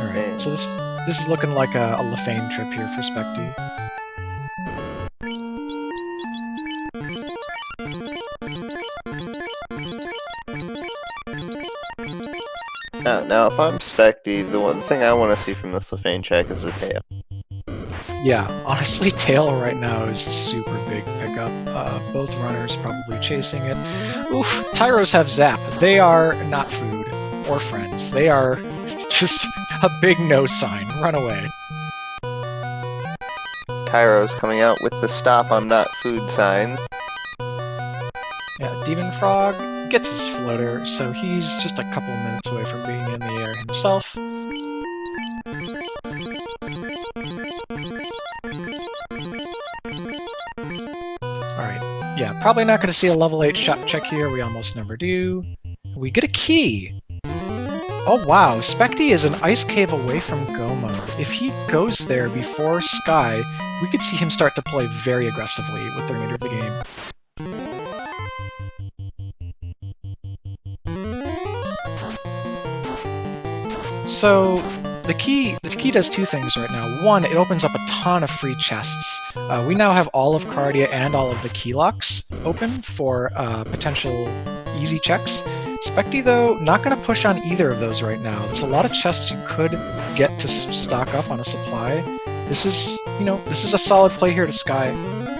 Alright, so this is looking like a Lefane trip here for Spectie. Now, if I'm Spectie, the one thing I want to see from this Lefane check is a tail. Yeah, honestly, tail right now is a super big pickup. Both runners probably chasing it. Oof, Tyros have Zap. They are not food or friends. They are just a big no sign. Run away. Tyro's coming out with the stop I'm not food signs. Yeah, dem0nfr0g gets his floater, so he's just a couple minutes away from being in the air himself. Alright, yeah, probably not going to see a level 8 shot check here, we almost never do. We get a key! Oh wow, Spectie is an ice cave away from Go mode. If he goes there before Sky, we could see him start to play very aggressively with the remainder of the game. So the key does two things right now. One, it opens up a ton of free chests. We now have all of Cardia and all of the key locks open for potential easy checks. Spectie, though, not going to push on either of those right now. There's a lot of chests you could get to stock up on a supply. This is a solid play here to Sky,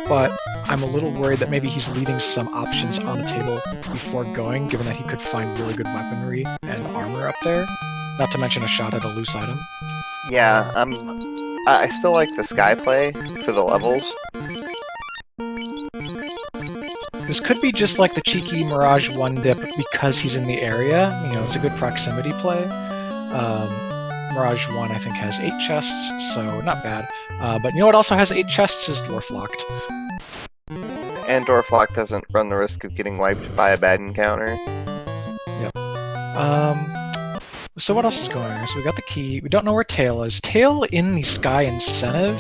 but I'm a little worried that maybe he's leaving some options on the table before going, given that he could find really good weaponry and armor up there. Not to mention a shot at a loose item. Yeah, I still like the Sky play for the levels. This could be just like the cheeky Mirage 1 dip because he's in the area. It's a good proximity play. Mirage 1, I think, has 8 chests, so not bad. But you know what also has 8 chests is Dwarf Locked. And Dwarf Lock doesn't run the risk of getting wiped by a bad encounter. Yep. So what else is going on? So we got the key. We don't know where Tail is. Tail in the Sky incentive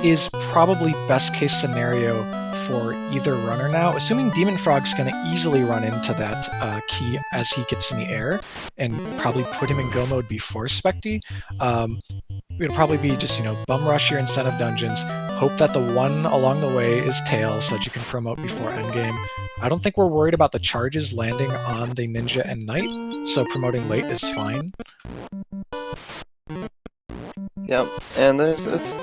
is probably best case scenario for either runner now, assuming dem0nfr0g's going to easily run into that key as he gets in the air and probably put him in go mode before Spectie. It'll probably be just, bum rush your incentive dungeons, hope that the one along the way is Tail so that you can promote before endgame. I don't think we're worried about the charges landing on the Ninja and Knight, so promoting late is fine. Yep, and there's this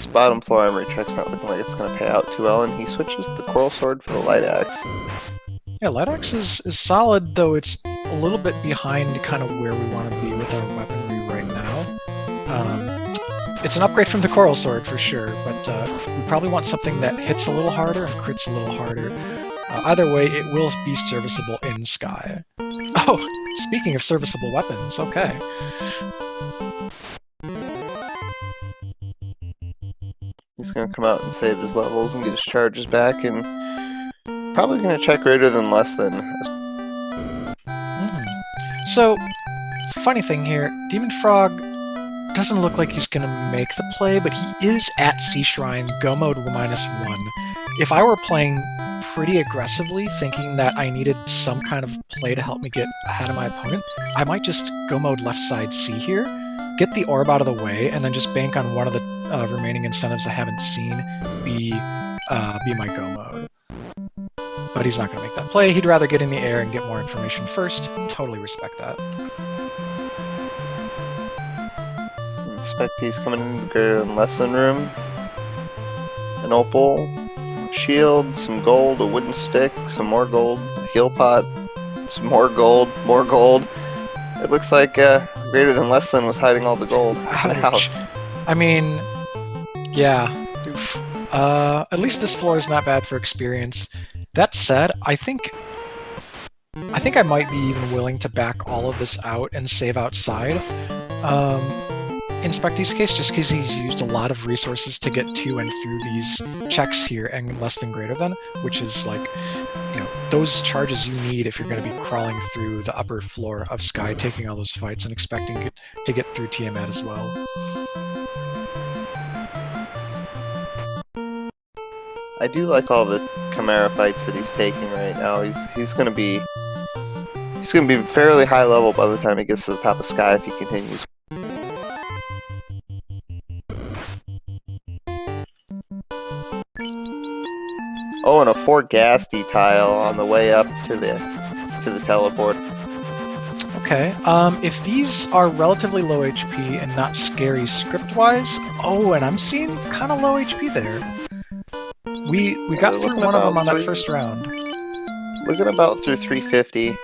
bottom floor armory check's not looking like it's going to pay out too well, and he switches the Coral Sword for the Light Axe. Yeah, Light Axe is solid, though it's a little bit behind kind of where we want to be with our weaponry right now. It's an upgrade from the Coral Sword for sure, but we probably want something that hits a little harder and crits a little harder. Either way, it will be serviceable in Sky. Oh, speaking of serviceable weapons, okay. He's going to come out and save his levels and get his charges back, and probably going to check greater than less than. So, funny thing here, dem0nfr0g doesn't look like he's going to make the play, but he is at Sea Shrine, go mode -1. If I were playing pretty aggressively, thinking that I needed some kind of play to help me get ahead of my opponent, I might just go mode left side C here, get the orb out of the way, and then just bank on one of the remaining incentives I haven't seen be my go mode. But he's not going to make that play. He'd rather get in the air and get more information first. Totally respect that. Spectie's coming in greater than less than room. An opal, shield, some gold, a wooden stick, some more gold, a heal pot, some more gold, more gold. It looks like greater than less than was hiding all the gold in the house. I mean, yeah. Oof. At least this floor is not bad for experience. That said, I think I might be even willing to back all of this out and save outside. In Spectie's case, just because he's used a lot of resources to get to and through these checks here and less than greater than, which is like, you know, those charges you need if you're going to be crawling through the upper floor of Sky, taking all those fights and expecting to get through Tiamat as well. I do like all the Chimera fights that he's taking right now. He's gonna be fairly high level by the time he gets to the top of Sky if he continues. Oh, and a 4 Gasty tile on the way up to the teleport. Okay, if these are relatively low HP and not scary script-wise, oh, and I'm seeing kind of low HP there. We got through one of them on that first round. Looking about through 350.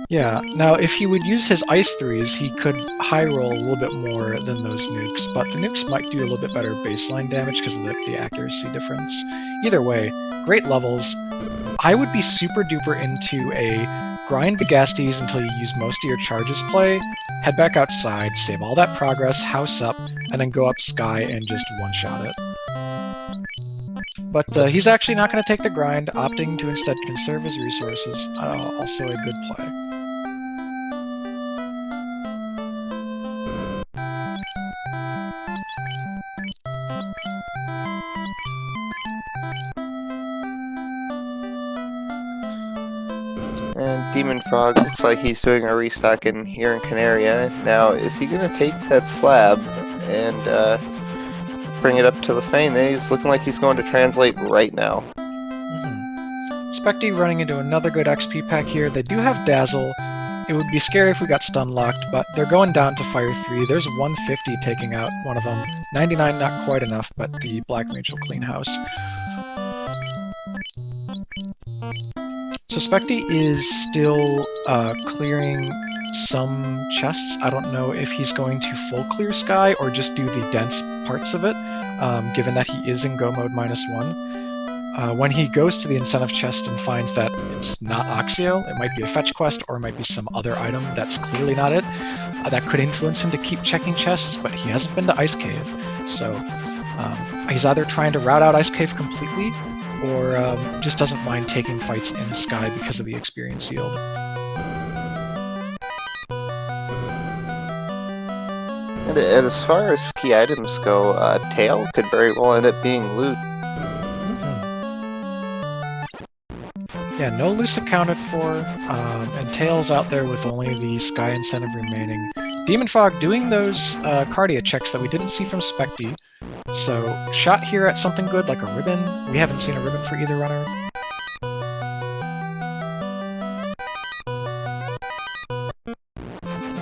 Yeah, now if he would use his Ice 3s, he could high roll a little bit more than those nukes, but the nukes might do a little bit better baseline damage because of the accuracy difference. Either way, great levels. I would be super duper into a grind the Gasties until you use most of your charges play, head back outside, save all that progress, house up, and then go up Sky and just one-shot it. But he's actually not going to take the grind, opting to instead conserve his resources. Also a good play. And dem0nfr0g looks like he's doing a restock in here in Canaria. Now, is he going to take that slab and bring it up to the Fane? He's looking like he's going to translate right now. Spectie running into another good XP pack here. They do have Dazzle. It would be scary if we got stun locked, but they're going down to Fire 3. There's 150 taking out one of them. 99 not quite enough, but the Black Mage will clean house. So Spectie is still clearing some chests. I don't know if he's going to full clear Sky or just do the dense parts of it, given that he is in go mode -1. When he goes to the incentive chest and finds that it's not Oxio, it might be a fetch quest or it might be some other item that's clearly not it, that could influence him to keep checking chests, but he hasn't been to Ice Cave. So he's either trying to route out Ice Cave completely or just doesn't mind taking fights in Sky because of the experience yield. And as far as key items go, Tail could very well end up being loot. Yeah, no loose accounted for, and Tails out there with only the Sky incentive remaining. dem0nfr0g doing those Cardia checks that we didn't see from Spectie. So, shot here at something good like a ribbon. We haven't seen a ribbon for either runner.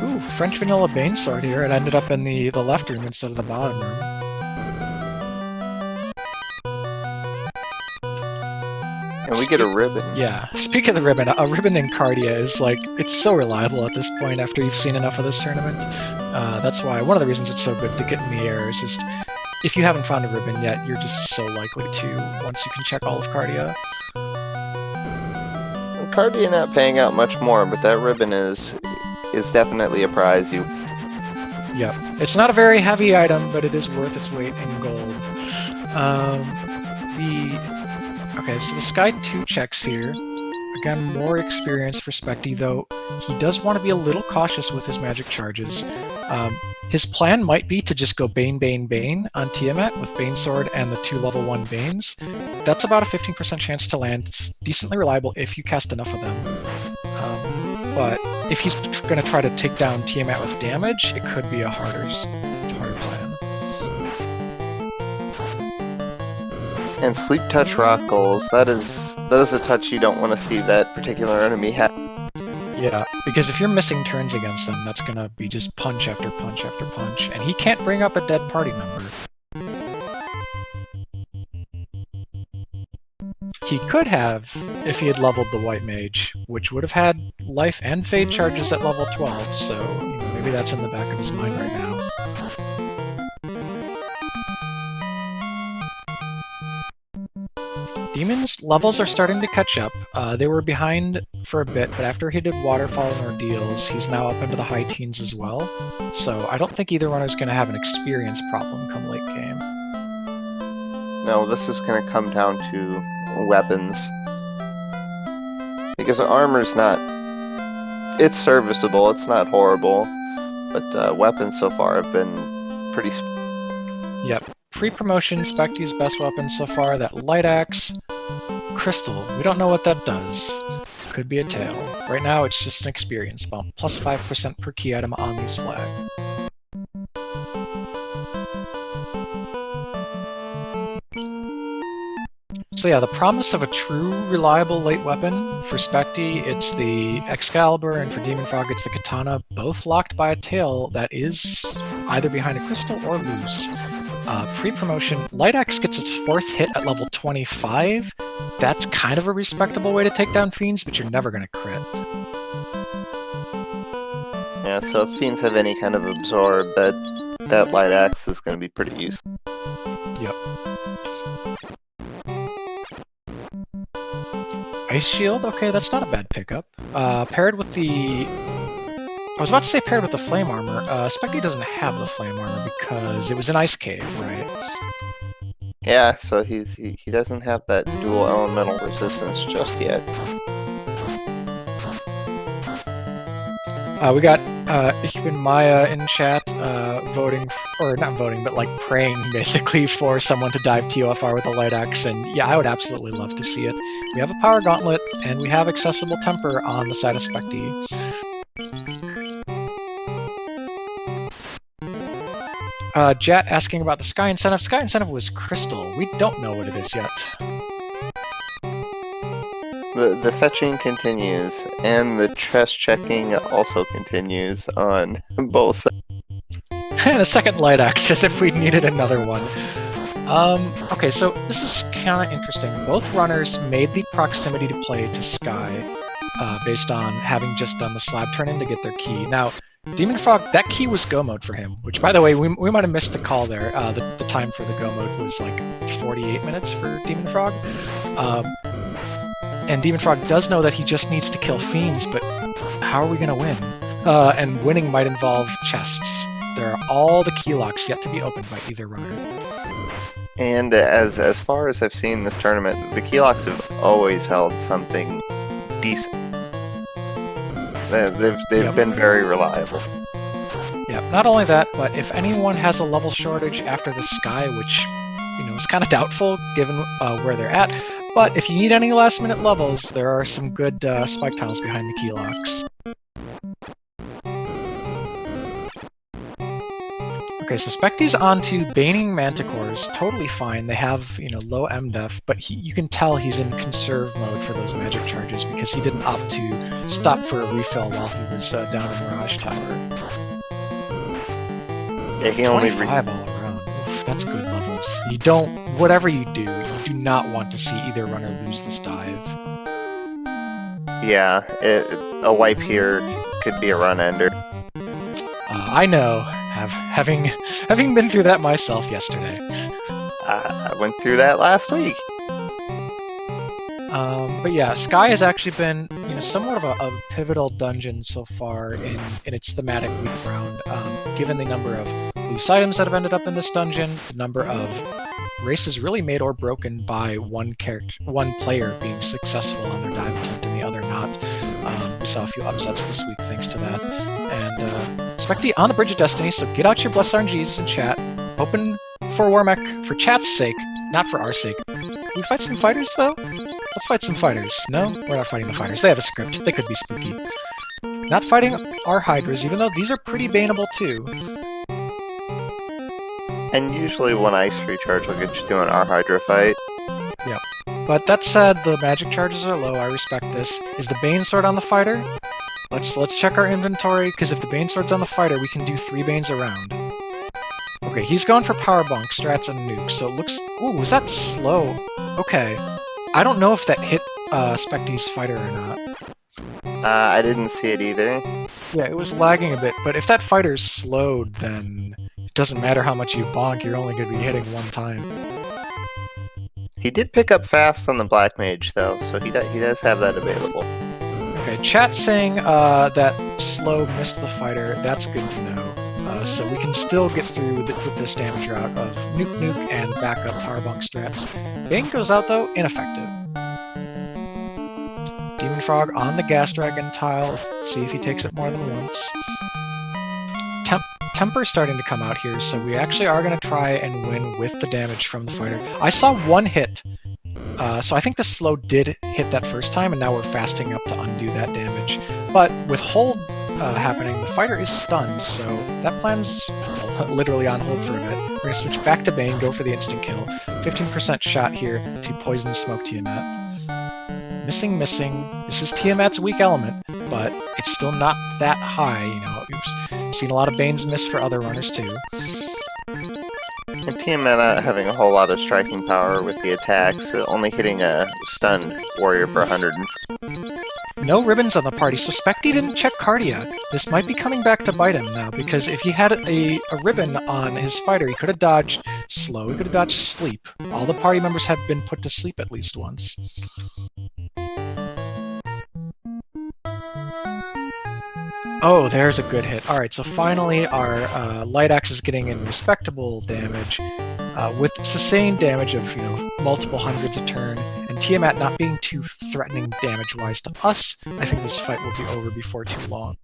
Ooh, French Vanilla Banesword here. It ended up in the left room instead of the bottom room. And we get a ribbon. Yeah. Speaking of the ribbon, a ribbon in Cardia is like, it's so reliable at this point after you've seen enough of this tournament. That's why one of the reasons it's so good to get in the air is just, if you haven't found a ribbon yet, you're just so likely to once you can check all of Cardia. Cardia not paying out much more, but that ribbon is definitely a prize. Yep. It's not a very heavy item, but it is worth its weight in gold. Okay, so the Sky 2 checks here. Again, more experience for Spectie, though he does want to be a little cautious with his magic charges. His plan might be to just go Bane, Bane, Bane on Tiamat with Bane Sword and the 2 level 1 Banes. That's about a 15% chance to land. It's decently reliable if you cast enough of them. But if he's going to try to take down Tiamat with damage, it could be a harder plan. And Sleep Touch Rock Goals, that is a touch you don't want to see that particular enemy have. Yeah, because if you're missing turns against them, that's going to be just punch after punch after punch, and he can't bring up a dead party member. He could have, if he had leveled the White Mage, which would have had life and fade charges at level 12, so maybe that's in the back of his mind right now. Demon's levels are starting to catch up. They were behind for a bit, but after he did Waterfall and Ordeals, he's now up into the high teens as well. So I don't think either runner's going to have an experience problem come late game. No, this is going to come down to weapons. Because armor's not... It's serviceable, it's not horrible, but weapons so far have been pretty... Yep. Pre-promotion, Spectie's best weapon so far, that Light Axe. Crystal, we don't know what that does. Could be a tail. Right now it's just an experience bump, plus 5% per key item on these flag. So yeah, the promise of a true, reliable late weapon. For Spectie, it's the Excalibur, and for dem0nfr0g, it's the Katana, both locked by a tail that is either behind a crystal or loose. Pre-promotion, Light Axe gets its 4th hit at level 25. That's kind of a respectable way to take down Fiends, but you're never going to crit. Yeah, so if Fiends have any kind of absorb, that Light Axe is going to be pretty useful. Yep. Ice Shield, okay, that's not a bad pickup. Paired with the... I was about to say paired with the Flame Armor. Spectie doesn't have the Flame Armor because it was an Ice Cave, right? Yeah, so he doesn't have that dual elemental resistance just yet. We got Ichben Maya in chat voting, or not voting, but like praying basically for someone to dive TOFR with a Light Axe, and yeah, I would absolutely love to see it. We have a Power Gauntlet, and we have accessible Temper on the side of Spectie. Jet asking about the Sky Incentive. Sky Incentive was Crystal. We don't know what it is yet. The fetching continues, and the chest checking also continues on both sides. And a second Light Axe, as if we needed another one. Okay, so this is kind of interesting. Both runners made the proximity to play to Sky based on having just done the slab turn-in to get their key. Now, dem0nfr0g, that key was go mode for him, which, by the way, we might have missed the call there. The time for the go mode was like 48 minutes for dem0nfr0g. And dem0nfr0g does know that he just needs to kill Fiends, but how are we going to win? And winning might involve chests. There are all the key locks yet to be opened by either runner. And as far as I've seen this tournament, the key locks have always held something decent. They've been very reliable. Yeah, not only that, but if anyone has a level shortage after the Sky, which is kind of doubtful given where they're at, but if you need any last-minute levels, there are some good spike tiles behind the key locks. Okay, so Spectie's onto Baning Manticores, totally fine. They have, low MDef, but you can tell he's in conserve mode for those magic charges because he didn't opt to stop for a refill while he was down in Mirage Tower. Yeah, he only 25 all around. Oof, that's good levels. You don't whatever you do not want to see either runner lose this dive. Yeah, a wipe here could be a run ender. I know, having been through that myself yesterday. I went through that last week. But yeah, Sky has actually been, somewhat of a pivotal dungeon so far in its thematic week round. Given the number of loose items that have ended up in this dungeon, the number of races really made or broken by one player being successful on their dive attempt and the other not. We saw a few upsets this week thanks to that. And Spectie on the Bridge of Destiny, so get out your Bless RNGs in chat. Hoping for Warmech for chat's sake, not for our sake. Can we fight some fighters though? Let's fight some fighters. No? We're not fighting the fighters. They have a script. They could be spooky. Not fighting our Hydras, even though these are pretty baneable too. And usually when Ice Recharge will get you doing our Hydra fight. Yep. But that said, the magic charges are low. I respect this. Is the Bane Sword on the fighter? Let's check our inventory, because if the Bane Sword's on the fighter, we can do 3 Banes around. Okay, he's going for Power Bonk, Strats, and Nuke, so it looks... Ooh, was that slow? Okay. I don't know if that hit Spectie's fighter or not. I didn't see it either. Yeah, it was lagging a bit, but if that fighter's slowed, then it doesn't matter how much you bonk, you're only going to be hitting one time. He did pick up fast on the Black Mage, though, so he does have that available. Okay, chat saying that slow missed the fighter. That's good to know. So we can still get through with this damage route of Nuke and backup Power Bonk strats. Bane goes out, though, ineffective. dem0nfr0g on the Gas Dragon tile. Let's see if he takes it more than once. Temper's starting to come out here, so we actually are going to try and win with the damage from the fighter. I saw one hit, so I think the slow did hit that first time, and now we're fasting up to undo that damage. But with hold happening, the fighter is stunned, so that plan's literally on hold for a bit. We're going to switch back to Bane, go for the instant kill. 15% shot here to Poison Smoke Tiamat. Missing. This is Tiamat's weak element, but it's still not that high, We've seen a lot of Banes miss for other runners too. And Tiamat not having a whole lot of striking power with the attacks, only hitting a stunned warrior for 100. No ribbons on the party, so Spectie didn't check Cardiac. This might be coming back to bite him now, because if he had a ribbon on his fighter, he could have dodged slow, he could have dodged sleep. All the party members have been put to sleep at least once. Oh, there's a good hit. Alright, so finally our Light Axe is getting in respectable damage, with sustained damage of, multiple hundreds a turn, and Tiamat not being too threatening damage-wise to us. I think this fight will be over before too long.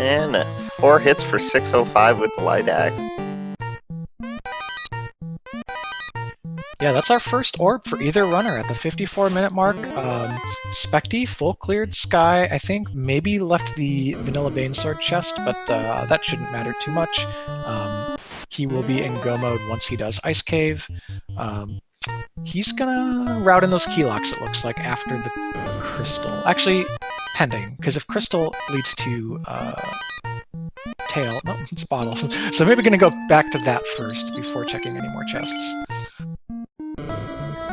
And 4 hits for 605 with the Light Axe. Yeah, that's our first orb for either runner at the 54-minute mark. Spectie, full cleared Sky, I think, maybe left the Vanilla Bane Sword chest, but that shouldn't matter too much. He will be in go mode once he does Ice Cave. He's gonna route in those keylocks, it looks like, after the Crystal. Actually, pending, because if Crystal leads to Tail, no, it's Bottle. So maybe gonna go back to that first before checking any more chests.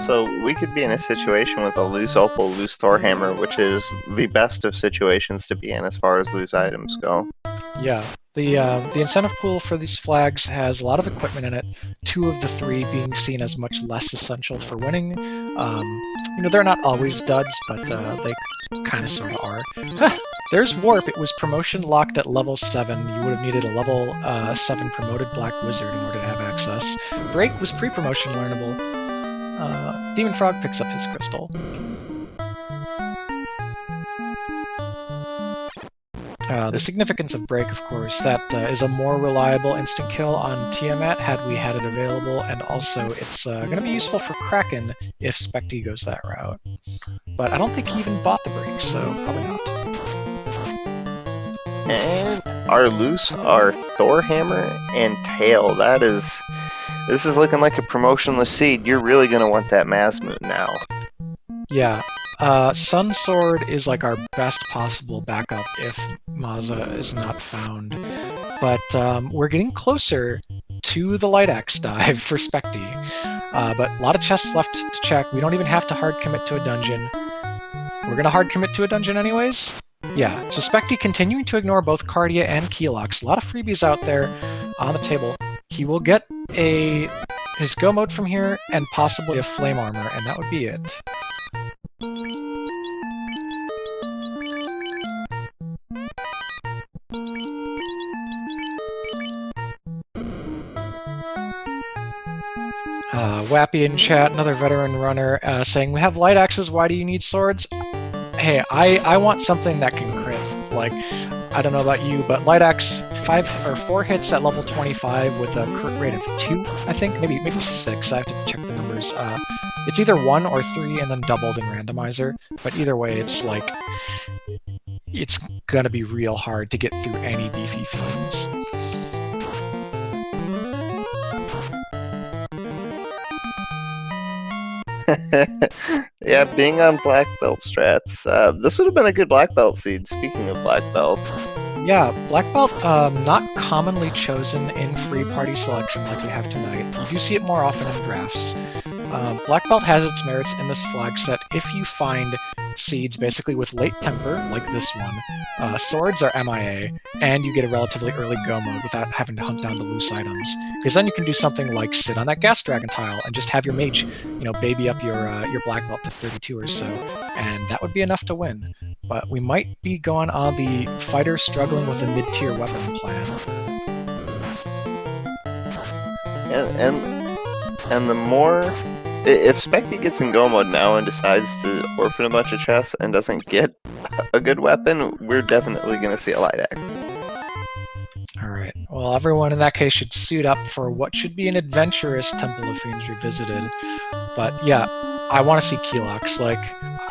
So we could be in a situation with a loose Opal, loose Thorhammer, which is the best of situations to be in as far as loose items go. Yeah, the incentive pool for these flags has a lot of equipment in it, 2 of the 3 being seen as much less essential for winning. They're not always duds, but they kind of sort of are. There's Warp. It was promotion locked at level 7. You would have needed a level 7 promoted Black Wizard in order to have access. Break was pre-promotion learnable. dem0nfr0g picks up his crystal. The significance of Break, of course, that is a more reliable instant kill on Tiamat had we had it available, and also it's going to be useful for Kraken if Spectie goes that route. But I don't think he even bought the Break, so probably not. And our loose are Thorhammer and Tail. This is looking like a promotionless seed. You're really going to want that Mazmoon now. Yeah. Sun Sword is like our best possible backup if Maza is not found. But we're getting closer to the Light Axe dive for Spectie. But a lot of chests left to check. We don't even have to hard commit to a dungeon. We're going to hard commit to a dungeon anyways? Yeah, so Spectie continuing to ignore both Cardia and Keylocks. A lot of freebies out there on the table. He will get his go mode from here and possibly a flame armor, and that would be it. Wappy in chat, another veteran runner, saying, we have light axes, why do you need swords? Hey, I want something that can crit. Like, I don't know about you, but light axe 5 or 4 hits at level 25 with a crit rate of 2, I think, maybe 6. I have to check the numbers. It's either 1 or 3 and then doubled in randomizer, but either way, it's like it's gonna be real hard to get through any beefy fiends. Yeah, being on black belt strats. This would have been a good black belt seed, speaking of black belt. Yeah, black belt, not commonly chosen in free party selection like we have tonight. You do see it more often in drafts. Black belt has its merits in this flag set if you find seeds basically with late temper, like this one. Swords are MIA, and you get a relatively early go mode without having to hunt down the loose items. Because then you can do something like sit on that gas dragon tile and just have your mage, baby up your black belt to 32 or so, and that would be enough to win. But we might be going on the fighter struggling with a mid-tier weapon plan. And the more... If Spectie gets in go mode now and decides to orphan a bunch of chests and doesn't get a good weapon, we're definitely going to see a light axe. Alright, well everyone in that case should suit up for what should be an adventurous Temple of Fiends Revisited. But yeah, I want to see Keylocks. Like,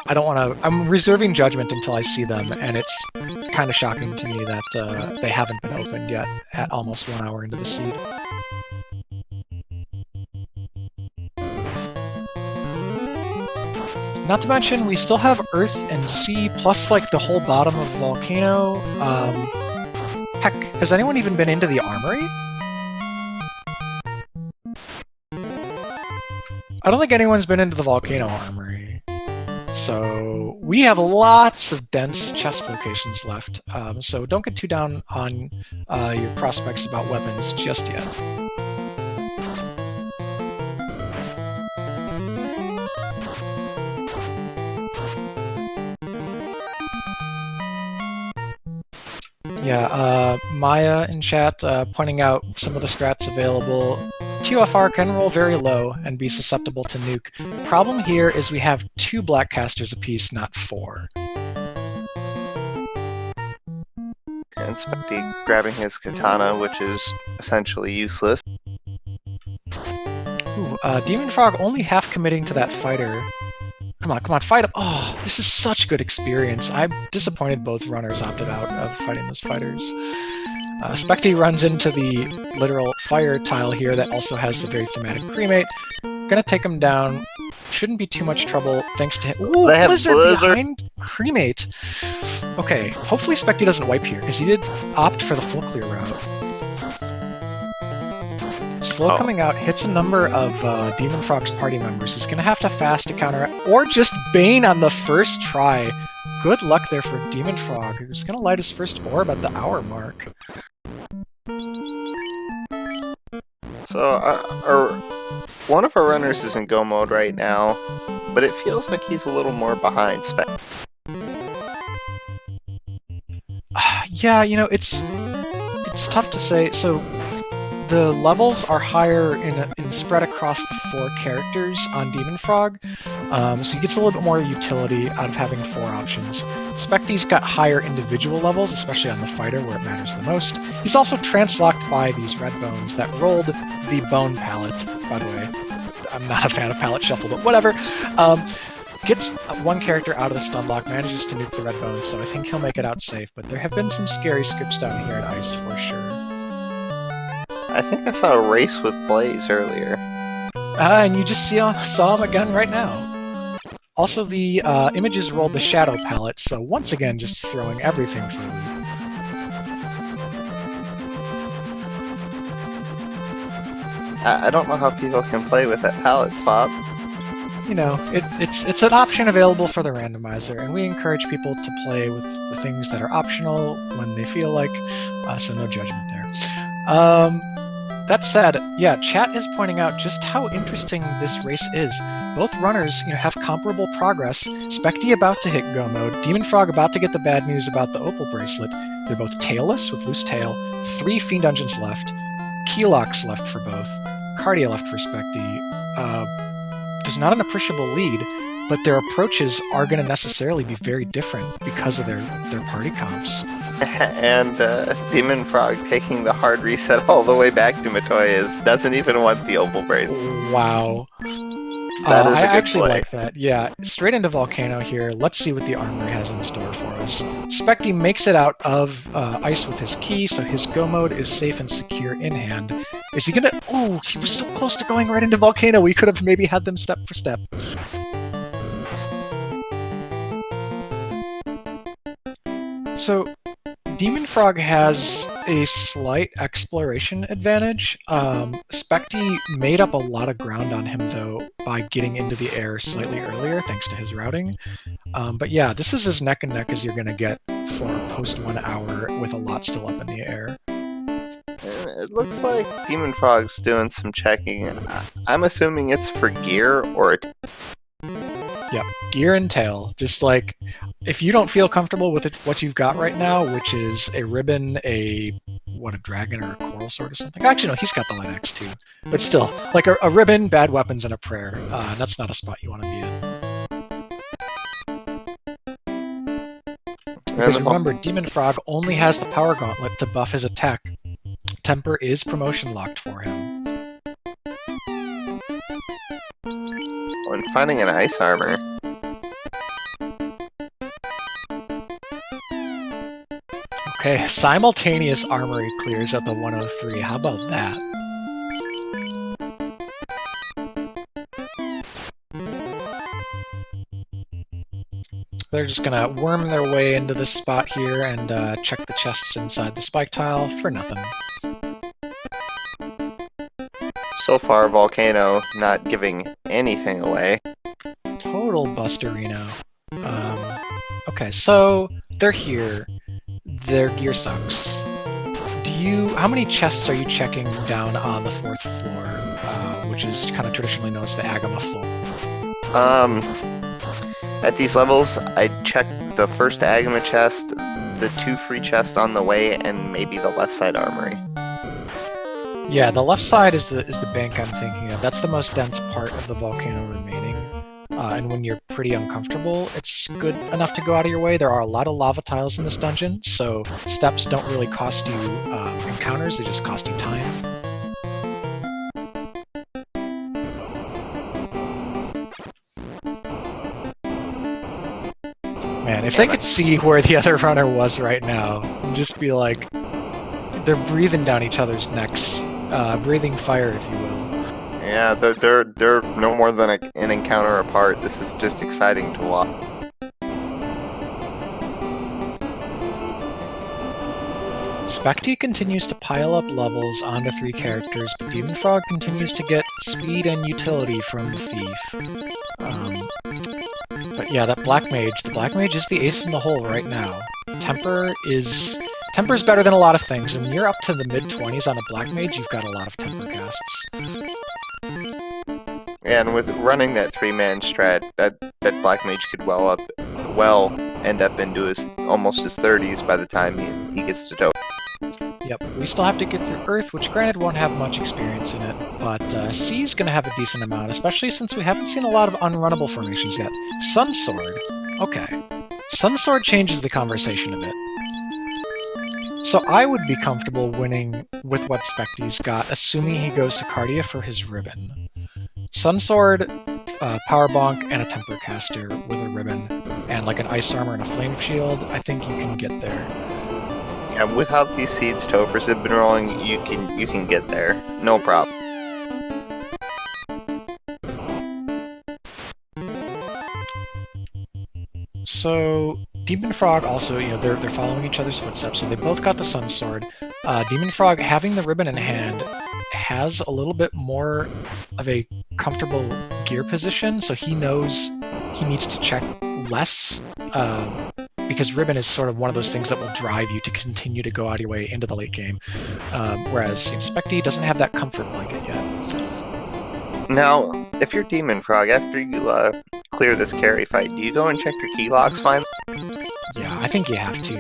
I don't want to... I'm reserving judgment until I see them, and it's kind of shocking to me that they haven't been opened yet at almost 1 hour into the seed. Not to mention, we still have Earth and Sea, plus like the whole bottom of Volcano. Heck, has anyone even been into the Armory? I don't think anyone's been into the Volcano Armory. So we have lots of dense chest locations left, so don't get too down on your prospects about weapons just yet. Yeah, Maya in chat pointing out some of the strats available. TOFR can roll very low and be susceptible to nuke. The problem here is we have 2 black casters apiece, not 4. And Spectie grabbing his katana, which is essentially useless. Ooh, dem0nfr0g only half committing to that fighter. Come on, fight him! Oh, this is such good experience. I'm disappointed both runners opted out of fighting those fighters. Spectie runs into the literal fire tile here that also has the very thematic cremate. Gonna take him down. Shouldn't be too much trouble thanks to him. Ooh, Blizzard behind cremate! Okay, hopefully Spectie doesn't wipe here, because he did opt for the full clear route. Slow coming out hits a number of dem0nfr0g's party members. He's gonna have to fast to counter, or just Bane on the first try. Good luck there for dem0nfr0g, who's gonna light his first orb at the hour mark. So, one of our runners is in go mode right now, but it feels like he's a little more behind Spectie. Yeah, it's tough to say. So the levels are higher in spread across the 4 characters on dem0nfr0g, so he gets a little bit more utility out of having 4 options. Spectie's got higher individual levels, especially on the fighter where it matters the most. He's also translocked by these red bones that rolled the bone palette, by the way. I'm not a fan of palette shuffle, but whatever. Gets 1 character out of the stun lock, manages to nuke the red bones, so I think he'll make it out safe, but there have been some scary scripts down here at Ice for sure. I think I saw a race with Blaze earlier. And you just saw him again right now. Also, the images rolled the shadow palette, so once again, just throwing everything for him. I don't know how people can play with that palette swap. You know, it's an option available for the randomizer, and we encourage people to play with the things that are optional when they feel like, so no judgment there. That said, yeah, chat is pointing out just how interesting this race is. Both runners, have comparable progress. Spectie about to hit go mode, dem0nfr0g about to get the bad news about the opal bracelet. They're both tailless with loose tail, 3 fiend dungeons left, keylocks left for both, cardia left for Spectie. There's not an appreciable lead, but their approaches are going to necessarily be very different because of their party comps. And dem0nfr0g taking the hard reset all the way back to Matoya's doesn't even want the opal bracelet. Wow. That is a good I actually play. like that. Yeah, straight into Volcano here. Let's see what the armory has in store for us. Spectie makes it out of ice with his key, so his go mode is safe and secure in hand. Is he gonna... Oh, he was so close to going right into Volcano. We could have maybe had them step for step. So, dem0nfr0g has a slight exploration advantage. Spectie made up a lot of ground on him, though, by getting into the air slightly earlier, thanks to his routing. But yeah, this is as neck and neck as you're going to get for post 1 hour with a lot still up in the air. It looks like dem0nfr0g's doing some checking. I'm assuming it's for gear or... Yep, gear and tail. Just like, if you don't feel comfortable with what you've got right now, which is a ribbon, a dragon or a coral sword or something. Actually, no, he's got the light axe too. But still, like a ribbon, bad weapons, and a prayer. That's not a spot you want to be in. Because remember, dem0nfr0g only has the power gauntlet to buff his attack. Temper is promotion locked for him. When finding an ice armor. Okay, simultaneous armory clears at the 103. How about that? They're just gonna worm their way into this spot here and check the chests inside the spike tile for nothing. So far, Volcano not giving anything away. Total Busterino. Okay, so they're here. Their gear sucks. How many chests are you checking down on the 4th floor, which is kind of traditionally known as the Agama floor? At these levels, I'd check the first Agama chest, the 2 free chests on the way, and maybe the left side armory. Yeah, the left side is the bank I'm thinking of. That's the most dense part of the Volcano remaining. And when you're pretty uncomfortable, it's good enough to go out of your way. There are a lot of lava tiles in this dungeon, so steps don't really cost you encounters, they just cost you time. Man, if they could see where the other runner was right now, and just be like, they're breathing down each other's necks, breathing fire, if you will. Yeah, they're no more than an encounter apart. This is just exciting to watch. Spectie continues to pile up levels onto 3 characters, but dem0nfr0g continues to get speed and utility from the Thief. But yeah, the Black Mage is the ace in the hole right now. Temper's better than a lot of things, and when you're up to the mid-20s on a Black Mage, you've got a lot of temper casts. Yeah, and with running that 3-man strat, that Black Mage could well end up into almost his 30s by the time he gets to Toad. Yep, we still have to get through Earth, which granted won't have much experience in it, but C's gonna have a decent amount, especially since we haven't seen a lot of unrunnable formations yet. Sun Sword. Okay. Sun Sword changes the conversation a bit. So I would be comfortable winning with what Spectie's got, assuming he goes to Cardia for his ribbon. Sun Sword, Power Bonk, and a Temper Caster with a ribbon, and like an Ice Armor and a Flame Shield, I think you can get there. Yeah, with how these seeds Topers have been rolling, you can get there. No problem. So dem0nfr0g also, they're following each other's footsteps, so they both got the Sun Sword. dem0nfr0g, having the ribbon in hand, has a little bit more of a comfortable gear position, so he knows he needs to check less, because Ribbon is sort of one of those things that will drive you to continue to go out of your way into the late game, whereas Spectie doesn't have that comfort blanket yet. Now, if you're dem0nfr0g, after you clear this carry fight, do you go and check your key locks finally? Yeah, I think you have to.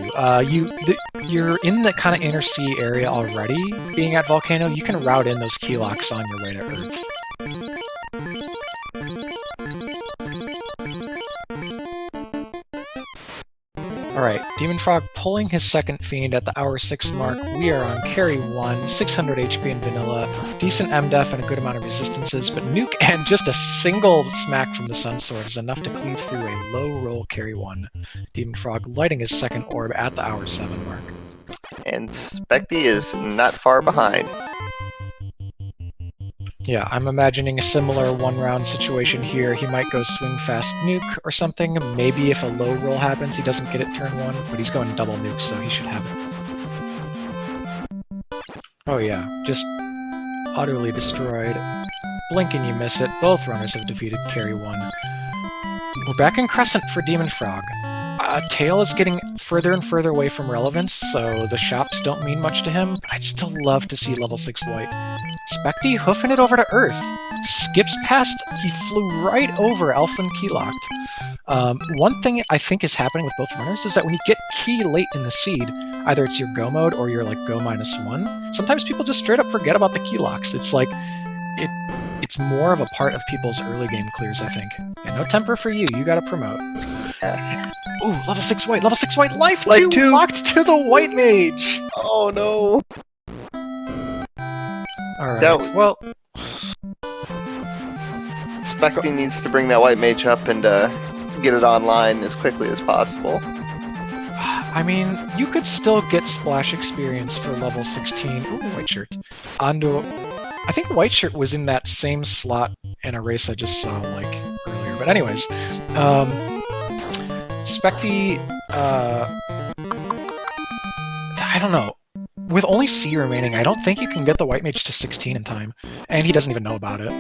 You're in the kind of inner sea area already, being at Volcano. You can route in those key locks on your way to Earth. Alright, dem0nfr0g pulling his second Fiend at the hour 6 mark. We are on carry 1, 600 HP in vanilla, decent MDef and a good amount of resistances, but Nuke and just a single smack from the Sun Sword is enough to cleave through a low roll carry 1. dem0nfr0g lighting his second orb at the hour 7 mark. And Spectie is not far behind. Yeah, I'm imagining a similar one-round situation here. He might go swing fast nuke or something. Maybe if a low roll happens, he doesn't get it turn 1, but he's going double nuke, so he should have it. Oh yeah, just utterly destroyed. Blink and you miss it. Both runners have defeated carry 1. We're back in Crescent for dem0nfr0g. Tail is getting further and further away from relevance, so the shops don't mean much to him, but I'd still love to see level 6 white. Spectie hoofing it over to Earth. Skips past, he flew right over Elfin Keylocked. One thing I think is happening with both runners is that when you get key late in the seed, either it's your go mode or you're like go -1, sometimes people just straight up forget about the key locks. It's like, it's more of a part of people's early game clears, I think. Yeah, no temper for you, you gotta promote. Ooh, level 6 white, life 2 locked to the white mage! Oh no! Alright, well... Spectie needs to bring that white mage up and get it online as quickly as possible. I mean, you could still get splash experience for level 16. Ooh, white shirt. Onto... I think white shirt was in that same slot in a race I just saw, like, earlier. But anyways, Spectie, I don't know. With only C remaining, I don't think you can get the white mage to 16 in time. And he doesn't even know about it.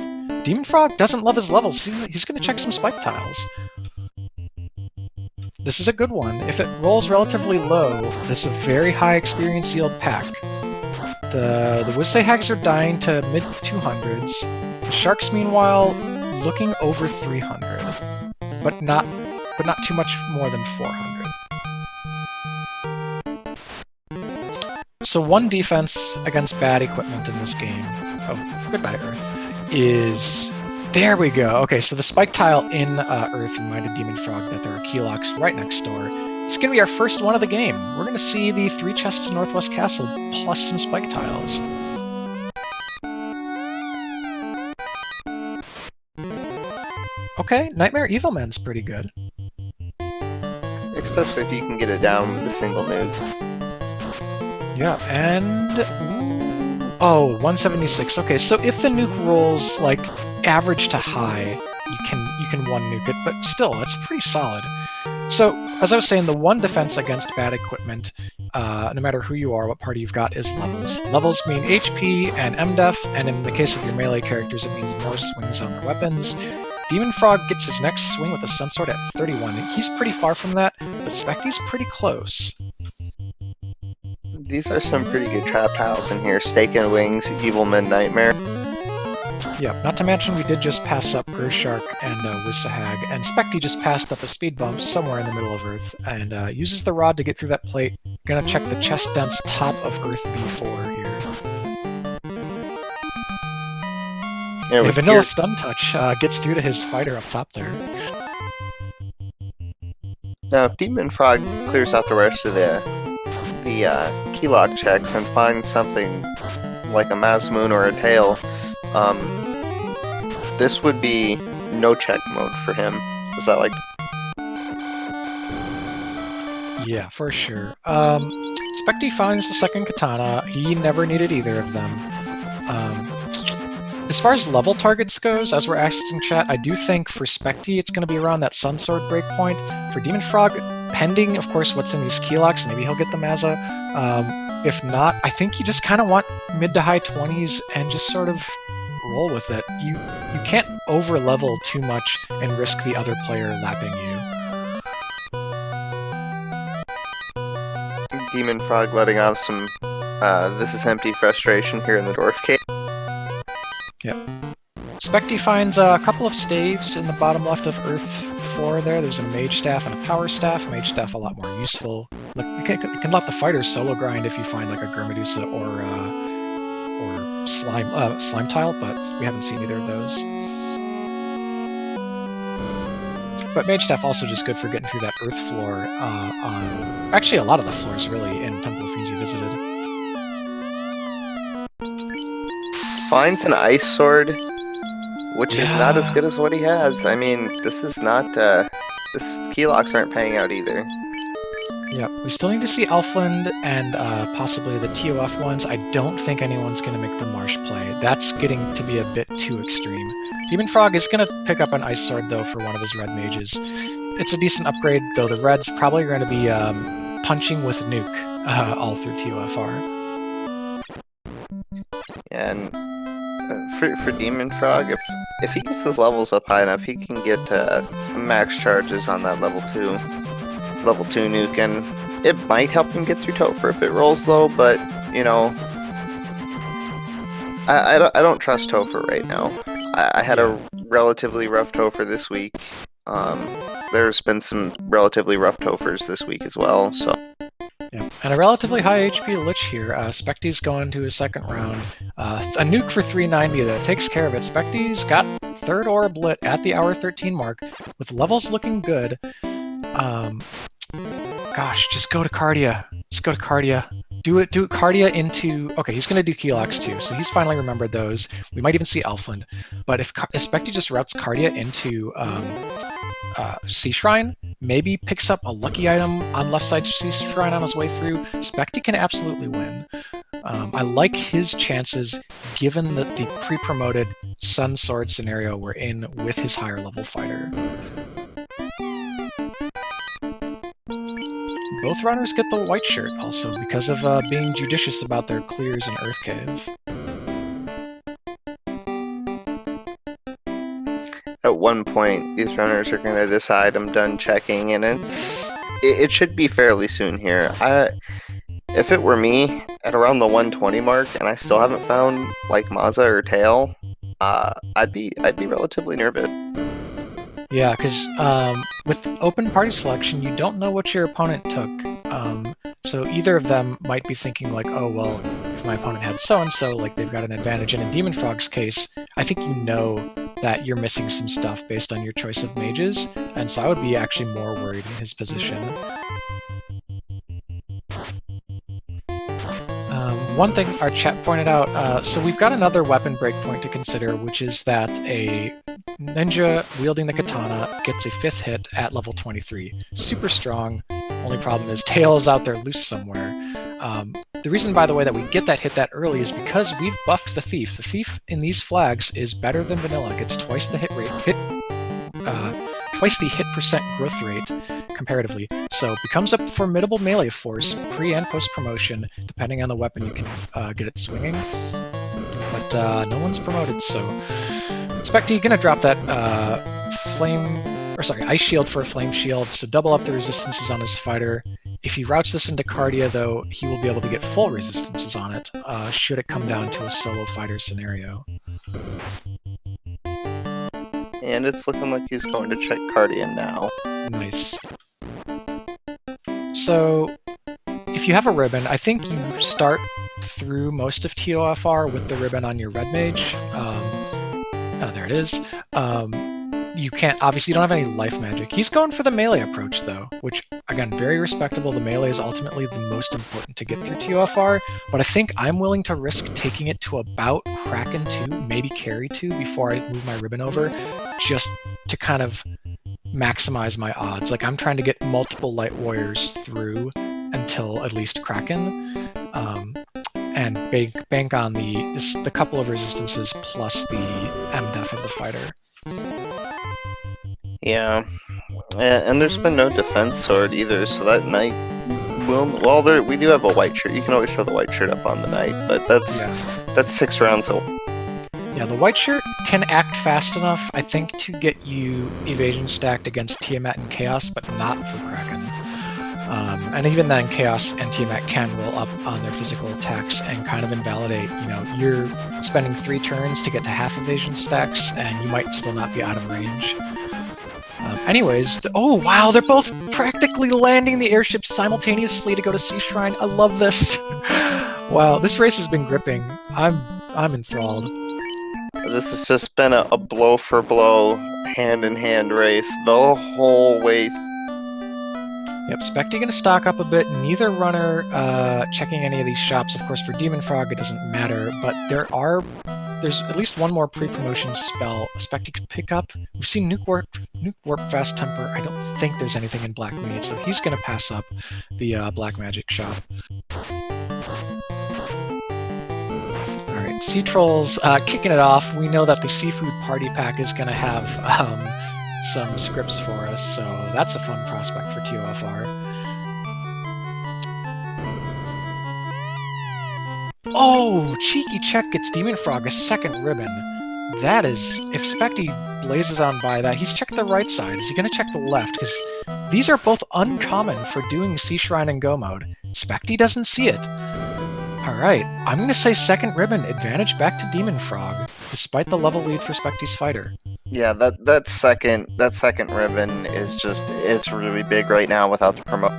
dem0nfr0g doesn't love his levels. He's going to check some spike tiles. This is a good one. If it rolls relatively low, this is a very high experience yield pack. The Wissehags are dying to mid-200s. The Sharks, meanwhile, looking over 300. But not too much more than 400. So one defense against bad equipment in this game, oh, goodbye Earth, is... There we go! Okay, so the spike tile in Earth reminded dem0nfr0g that there are key locks right next door. It's gonna be our first one of the game. We're gonna see the 3 chests in Northwest Castle, plus some spike tiles. Okay, Nightmare Evilman's pretty good. Especially if you can get it down with a single nuke. Yeah, and... Ooh, oh, 176. Okay, so if the nuke rolls, like, average to high, you can one nuke it, but still, that's pretty solid. So, as I was saying, the one defense against bad equipment, no matter who you are, what party you've got, is levels. Levels mean HP and MDef, and in the case of your melee characters, it means more swings on their weapons. dem0nfr0g gets his next swing with a Sun Sword at 31. He's pretty far from that, but Spectie's pretty close. These are some pretty good trap tiles in here. Stake and Wings, Evilman, Nightmare. Yeah, not to mention we did just pass up Shark and Wisahag, and Spectie just passed up a speed bump somewhere in the middle of Earth, and uses the rod to get through that plate. Gonna check the chest dense top of Earth B4 here. Yeah, and Vanilla Stun Touch gets through to his fighter up top there. Now, if dem0nfr0g clears out the rest of the keylock checks and finds something like a Mazmoon or a Tail, this would be no check mode for him. Is that like... Yeah, for sure. Spectie finds the second katana. He never needed either of them. As far as level targets goes, as we're asking chat, I do think for Spectie it's going to be around that Sun Sword breakpoint. For dem0nfr0g, pending, of course, what's in these keylocks, maybe he'll get the Mazza. If not, I think you just kind of want mid to high 20s and just sort of roll with it. You can't over level too much and risk the other player lapping you. dem0nfr0g letting off some this is empty frustration here in the dwarf cave. Yep. Spectie finds a couple of staves in the bottom left of Earth 4 there. There's a mage staff and a power staff. Mage staff a lot more useful. Look, you can let the fighters solo grind if you find like a Gurmadusa or slime tile, but we haven't seen either of those. But mage staff also just good for getting through that Earth floor on actually a lot of the floors really in Temple of Fiends you visited. Finds an ice sword, which is not as good as what he has. I mean, this is not key locks aren't paying out either. Yeah, we still need to see Elfland and possibly the TOF ones. I don't think anyone's going to make the Marsh play. That's getting to be a bit too extreme. dem0nfr0g is going to pick up an Ice Sword, though, for one of his red mages. It's a decent upgrade, though the red's probably going to be punching with Nuke all through TOFR. And for dem0nfr0g, if he gets his levels up high enough, he can get max charges on that level 2 nuke, and it might help him get through Topher if it rolls though, but you know, I don't trust Topher right now. I had a relatively rough Topher this week. There's been some relatively rough Tophers this week as well, so. Yeah, and a relatively high HP Lich here. Spectie's going to his second round. A nuke for 390 that takes care of it. Spectie's got third orb lit at the hour 13 mark, with levels looking good. Gosh, just go to Cardia. Just go to Cardia. Do it Cardia into... Okay, he's going to do Keylocks too, so he's finally remembered those. We might even see Elfland. But if Spectie just routes Cardia into Sea Shrine, maybe picks up a lucky item on left side Sea Shrine on his way through, Spectie can absolutely win. I like his chances given that the pre-promoted Sun Sword scenario we're in with his higher level fighter. Both runners get the white shirt also because of being judicious about their clears in Earth Cave. At one point, these runners are going to decide I'm done checking, and it should be fairly soon here. If it were me, at around the 120 mark, and I still haven't found like Maza or Tail, I'd be relatively nervous. Yeah, because with open party selection, you don't know what your opponent took. So either of them might be thinking like, oh, well, if my opponent had so-and-so, like they've got an advantage. And in dem0nfr0g's case, I think you know that you're missing some stuff based on your choice of mages. And so I would be actually more worried in his position. One thing our chat pointed out, so we've got another weapon breakpoint to consider, which is that a ninja wielding the katana gets a 5th hit at level 23. Super strong. Only problem is Tail is out there loose somewhere. The reason, by the way, that we get that hit that early is because we've buffed the Thief. The Thief in these flags is better than vanilla. It gets twice the hit percent growth rate comparatively, so it becomes a formidable melee force pre and post promotion, depending on the weapon you can get it swinging. But no one's promoted, so Spectie gonna drop that ice shield for a flame shield, so double up the resistances on his fighter. If he routes this into Cardia, though, he will be able to get full resistances on it, should it come down to a solo fighter scenario. And it's looking like he's going to check Cardia now. Nice. So, if you have a ribbon, I think you start through most of TOFR with the ribbon on your red mage. There it is. You don't have any life magic. He's going for the melee approach, though, which, again, very respectable. The melee is ultimately the most important to get through TOFR, but I think I'm willing to risk taking it to about Kraken 2, maybe Carry 2, before I move my ribbon over, just to kind of maximize my odds. Like, I'm trying to get multiple Light Warriors through until at least Kraken, and bank on the couple of resistances plus the MDEF of the fighter. Yeah, and there's been no defense sword either, so that might Well, we do have a white shirt. You can always show the white shirt up on the night, but that's 6 rounds. So yeah, the white shirt can act fast enough, I think, to get you evasion stacked against Tiamat and Chaos, but not for Kraken. And even then, Chaos and Tiamat can roll up on their physical attacks and kind of invalidate. You know, you're spending 3 turns to get to half evasion stacks, and you might still not be out of range. Anyways, oh wow, they're both practically landing the airships simultaneously to go to Sea Shrine. I love this. Wow, this race has been gripping. I'm enthralled. this has just been a blow for blow, hand in hand race the whole way. Yep, Spectie gonna stock up a bit. Neither runner checking any of these shops. Of course, for dem0nfr0g it doesn't matter, but there's at least one more pre-promotion spell Spectie could pick up. We've seen Nuke Warp, Fast Temper. I don't think there's anything in Black Mead, so he's gonna pass up the Black Magic shop. Alright, Sea Trolls kicking it off. We know that the Seafood Party Pack is gonna have some scripts for us, so that's a fun prospect for TOFR. Oh, cheeky check gets dem0nfr0g a second ribbon. That is, if Spectie blazes on by that, he's checked the right side. Is he going to check the left? Because these are both uncommon for doing Sea Shrine and Go mode. Spectie doesn't see it. Alright, I'm going to say second ribbon, advantage back to dem0nfr0g, despite the level lead for Spectie's fighter. Yeah, that second ribbon is it's really big right now without the promo.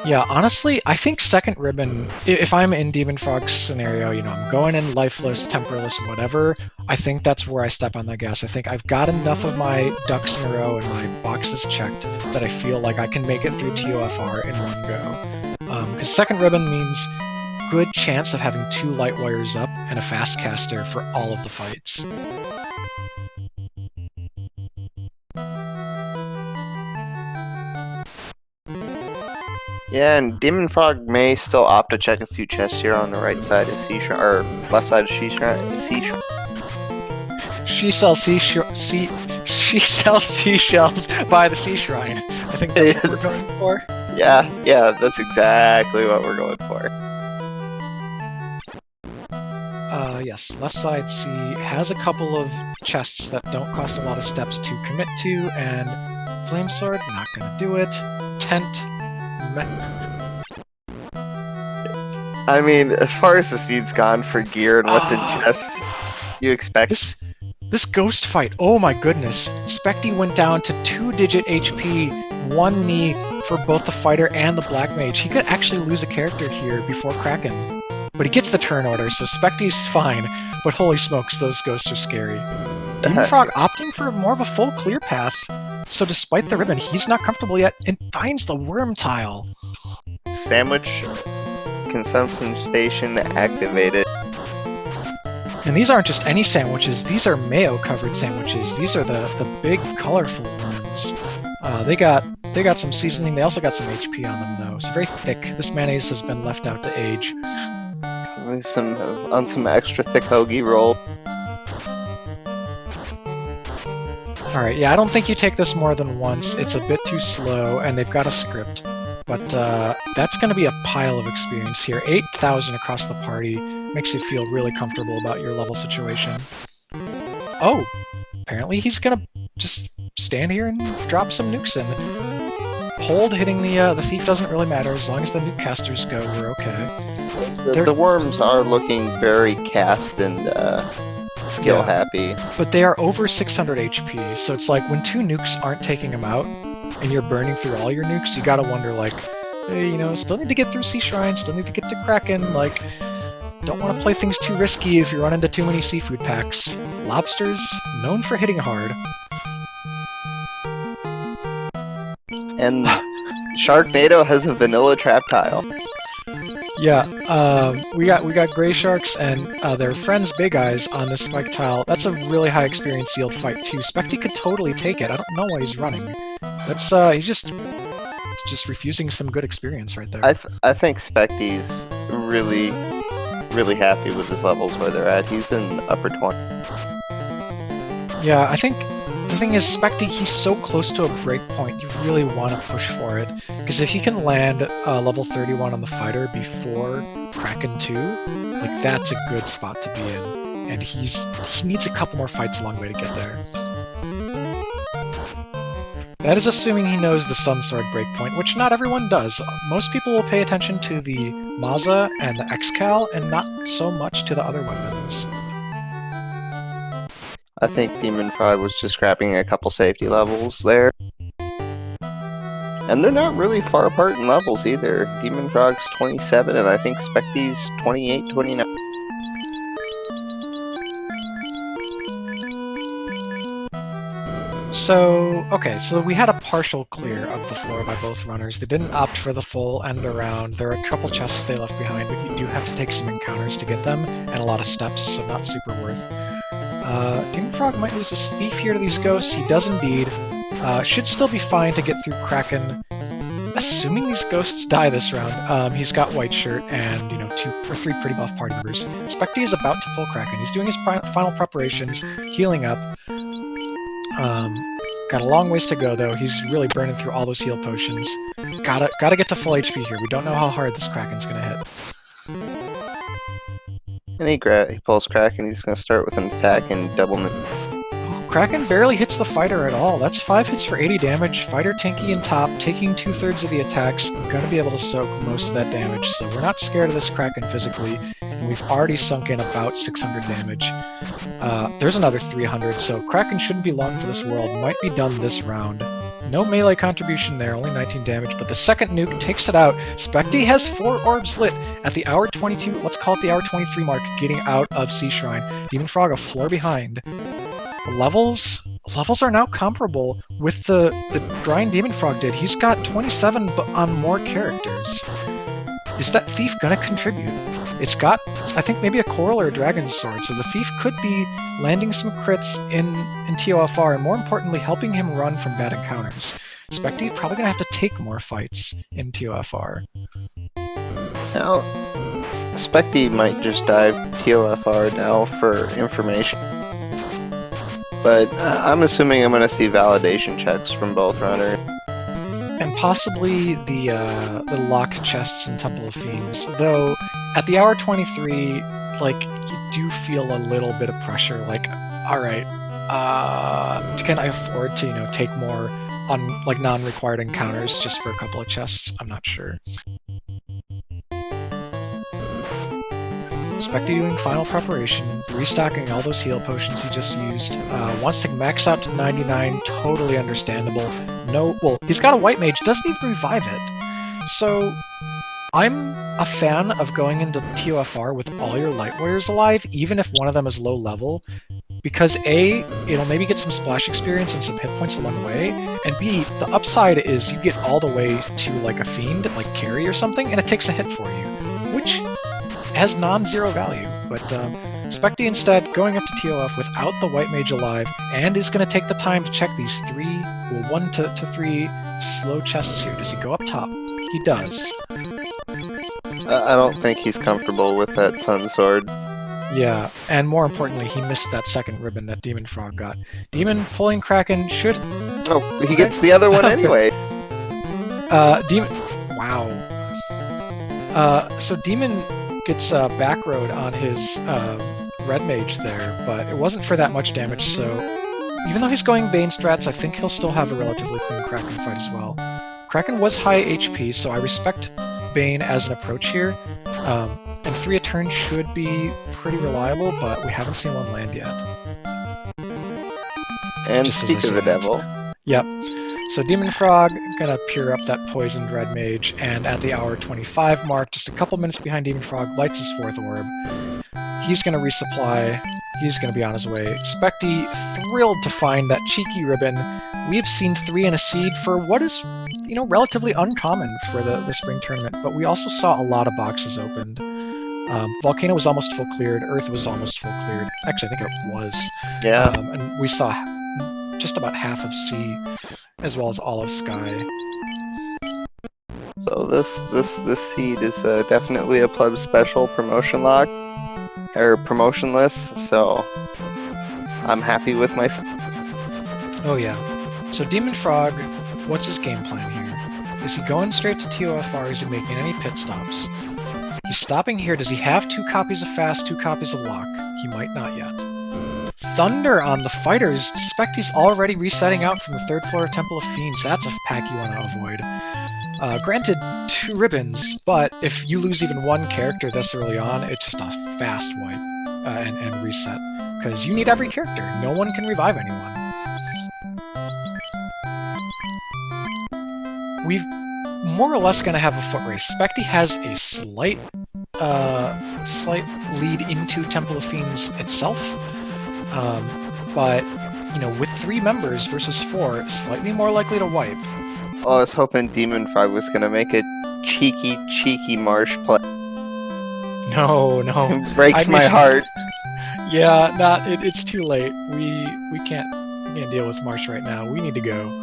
Yeah, honestly, I think second ribbon, if I'm in dem0nfr0g's scenario, you know, I'm going in lifeless, temperless, whatever, I think that's where I step on the gas. I think I've got enough of my ducks in a row and my boxes checked that I feel like I can make it through TOFR in one go. Because second ribbon means good chance of having 2 light wires up and a fast caster for all of the fights. Yeah, and dem0nfr0g may still opt to check a few chests here on the right side of Sea Shrine, or left side of Sea Shrine. She sells seashells by the Sea Shrine. I think that's what we're going for. Yeah, that's exactly what we're going for. Yes, left side C has a couple of chests that don't cost a lot of steps to commit to, and Flame Sword, not gonna do it. Tent, I mean, as far as the seed's gone for gear and what's in chests, you expect... This ghost fight, oh my goodness. Spectie went down to 2-digit HP, 1 knee for both the fighter and the Black Mage. He could actually lose a character here before Kraken. But he gets the turn order, so Spectie's fine, but holy smokes, those ghosts are scary. dem0nfr0g opting for more of a full clear path, so despite the ribbon, he's not comfortable yet and finds the worm tile. Sandwich consumption station activated. And these aren't just any sandwiches, these are mayo-covered sandwiches. These are the big, colorful worms. They got some seasoning, they also got some HP on them though, so very thick. This mayonnaise has been left out to age. Some extra thick hoagie roll. Alright, yeah, I don't think you take this more than once. It's a bit too slow, and they've got a script. But that's going to be a pile of experience here. 8,000 across the party makes you feel really comfortable about your level situation. Oh! Apparently he's going to just stand here and drop some nukes in. Hold hitting the thief doesn't really matter. As long as the nuke casters go, we're okay. The worms are looking very cast and skill happy. But they are over 600 HP, so it's like when 2 nukes aren't taking them out, and you're burning through all your nukes, you gotta wonder like, hey, you know, still need to get through Sea Shrine, still need to get to Kraken, like, don't want to play things too risky if you run into too many seafood packs. Lobsters, known for hitting hard. And Sharknado has a vanilla trap tile. Yeah, we got Gray Sharks and their friends Big Eyes on this spike tile. That's a really high experience yield fight too. Spectie could totally take it. I don't know why he's running. That's he's just refusing some good experience right there. I think Spectie's really happy with his levels where they're at. He's in the upper 20. Yeah, I think The thing is, Spectie, he's so close to a breakpoint, you really want to push for it. Because if he can land level 31 on the fighter before Kraken 2, like that's a good spot to be in. And he needs a couple more fights along the way to get there. That is assuming he knows the Sun Sword breakpoint, which not everyone does. Most people will pay attention to the Maza and the X-Cal, and not so much to the other weapons. I think dem0nfr0g was just grabbing a couple safety levels there. And they're not really far apart in levels either. dem0nfr0g's 27 and I think Spectie's 28, 29. So, okay, so we had a partial clear of the floor by both runners. They didn't opt for the full end around. There are a couple chests they left behind, but you do have to take some encounters to get them, and a lot of steps, so not super worth. dem0nfr0g might lose his thief here to these ghosts. He does indeed. Should still be fine to get through Kraken. Assuming these ghosts die this round, he's got White Shirt and, 2 or 3 pretty buff party members. Spectie is about to pull Kraken. He's doing his final preparations, healing up. Got a long ways to go though. He's really burning through all those heal potions. Gotta get to full HP here. We don't know how hard this Kraken's gonna hit. And he pulls Kraken, he's gonna start with an attack and double. Kraken barely hits the fighter at all. That's 5 hits for 80 damage. Fighter tanky in top, taking 2/3 of the attacks. Gonna be able to soak most of that damage, so we're not scared of this Kraken physically. And we've already sunk in about 600 damage. There's another 300, so Kraken shouldn't be long for this world. Might be done this round. No melee contribution there, only 19 damage, but the second nuke takes it out. Spectie has 4 orbs lit at the hour 22, let's call it the hour 23 mark, getting out of Sea Shrine. dem0nfr0g a floor behind. The levels are now comparable with the grind dem0nfr0g did. He's got 27 but on more characters. Is that Thief gonna contribute? It's got, I think, maybe a Coral or a Dragon Sword, so the Thief could be landing some crits in TOFR, and more importantly, helping him run from bad encounters. Spectie probably gonna have to take more fights in TOFR. Now, Spectie might just dive TOFR now for information. But I'm assuming I'm gonna see validation checks from both runners. And possibly the locked chests in Temple of Fiends, though at the hour 23, like, you do feel a little bit of pressure, like, alright, can I afford to, take more non-required encounters just for a couple of chests? I'm not sure. Spectie doing final preparation, restocking all those heal potions he just used. Wants to max out to 99, totally understandable. Well, he's got a White Mage, doesn't even revive it. So, I'm a fan of going into TOFR with all your Light Warriors alive, even if one of them is low level, because A, it'll maybe get some splash experience and some hit points along the way, and B, the upside is you get all the way to like a Fiend, like Carry or something, and it takes a hit for you, which has non-zero value, but Spectie instead going up to TOF without the White Mage alive, and is going to take the time to check these 1 to 3 slow chests here. Does he go up top? He does. I don't think he's comfortable with that Sun Sword. Yeah, and more importantly, he missed that second ribbon that dem0nfr0g got. Demon pulling Kraken should... Oh, he gets the other one anyway. Wow. So Demon gets back road on his red mage there, but it wasn't for that much damage, so even though he's going Bane strats, I think he'll still have a relatively clean Kraken fight as well. Kraken was high HP, so I respect Bane as an approach here, and 3 a turn should be pretty reliable, but we haven't seen one land yet. And speak of the devil. Yep. So dem0nfr0g gonna pure up that poisoned red mage, and at the hour 25 mark, just a couple minutes behind dem0nfr0g, lights his 4th orb. He's gonna resupply, he's gonna be on his way. Spectie, thrilled to find that cheeky ribbon. We have seen 3 in a seed for what is, relatively uncommon for the spring tournament, but we also saw a lot of boxes opened. Volcano was almost full cleared, Earth was almost full cleared. Actually, I think it was. Yeah. And we saw just about half of Sea, as well as all of Sky. So this seed is definitely a pleb special promotion lock, or promotionless. So I'm happy with myself. Oh yeah. So dem0nfr0g, what's his game plan here? Is he going straight to TOFR? Is he making any pit stops? He's stopping here. Does he have 2 copies of fast, 2 copies of luck? He might not yet. Thunder on the fighters. Spectie's already resetting out from the 3rd floor of Temple of Fiends. That's a pack you want to avoid. Granted, 2 ribbons, but if you lose even 1 character this early on, it's just a fast wipe and reset. Because you need every character. No one can revive anyone. We've more or less going to have a foot race. Spectie has a slight lead into Temple of Fiends itself, but you know, with 3 members versus 4, slightly more likely to wipe. Oh, I was hoping dem0nfr0g was gonna make a cheeky marsh play. No. It breaks my heart. Yeah, it's too late. We can't deal with Marsh right now. We need to go.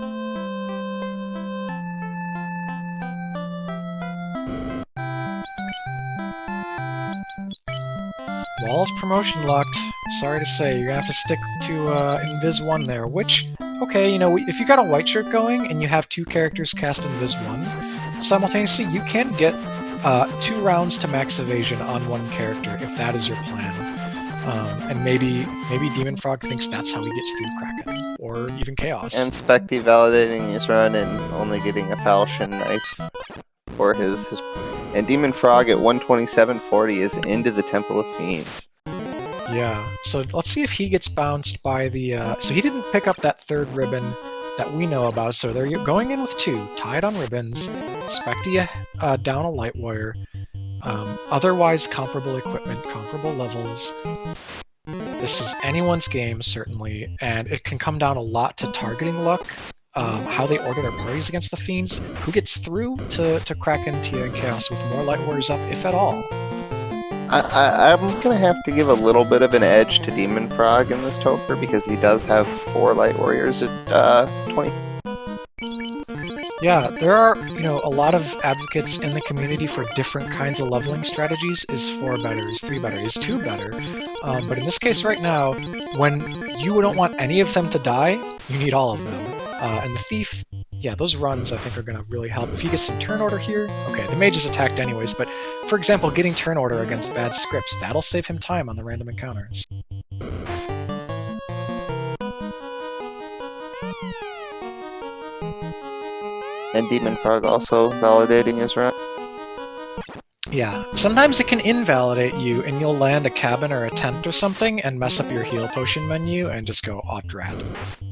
Wall's promotion locked. Sorry to say, you're gonna have to stick to Invis 1 there, which, okay, you know, if you got a white shirt going and you have 2 characters cast Invis 1, simultaneously you can get 2 rounds to max evasion on 1 character if that is your plan. And maybe dem0nfr0g thinks that's how he gets through Kraken, or even Chaos. And Spectie validating his run and only getting a falchion knife for his and dem0nfr0g at 127.40 is into the Temple of Fiends. Yeah, so let's see if he gets bounced by the... so he didn't pick up that 3rd ribbon that we know about, so they're going in with 2, tied on ribbons, Spectie down a light wire, otherwise comparable equipment, comparable levels. This is anyone's game, certainly, and it can come down a lot to targeting luck, how they order their parties against the Fiends, who gets through to Kraken, Tia, and Chaos with more light warriors up, if at all. I'm gonna have to give a little bit of an edge to dem0nfr0g in this Topher because he does have 4 light warriors at 20. Yeah, there are, you know, a lot of advocates in the community for different kinds of leveling strategies. Is 4 better? Is 3 better? Is 2 better? But in this case right now, when you don't want any of them to die, you need all of them. And the Thief, yeah, those runs I think are going to really help. If he gets some turn order here, okay, the mage is attacked anyways, but for example, getting turn order against bad scripts, that'll save him time on the random encounters. And dem0nfr0g also validating his run. Yeah, sometimes it can invalidate you and you'll land a cabin or a tent or something and mess up your heal potion menu and just go, oh, drat.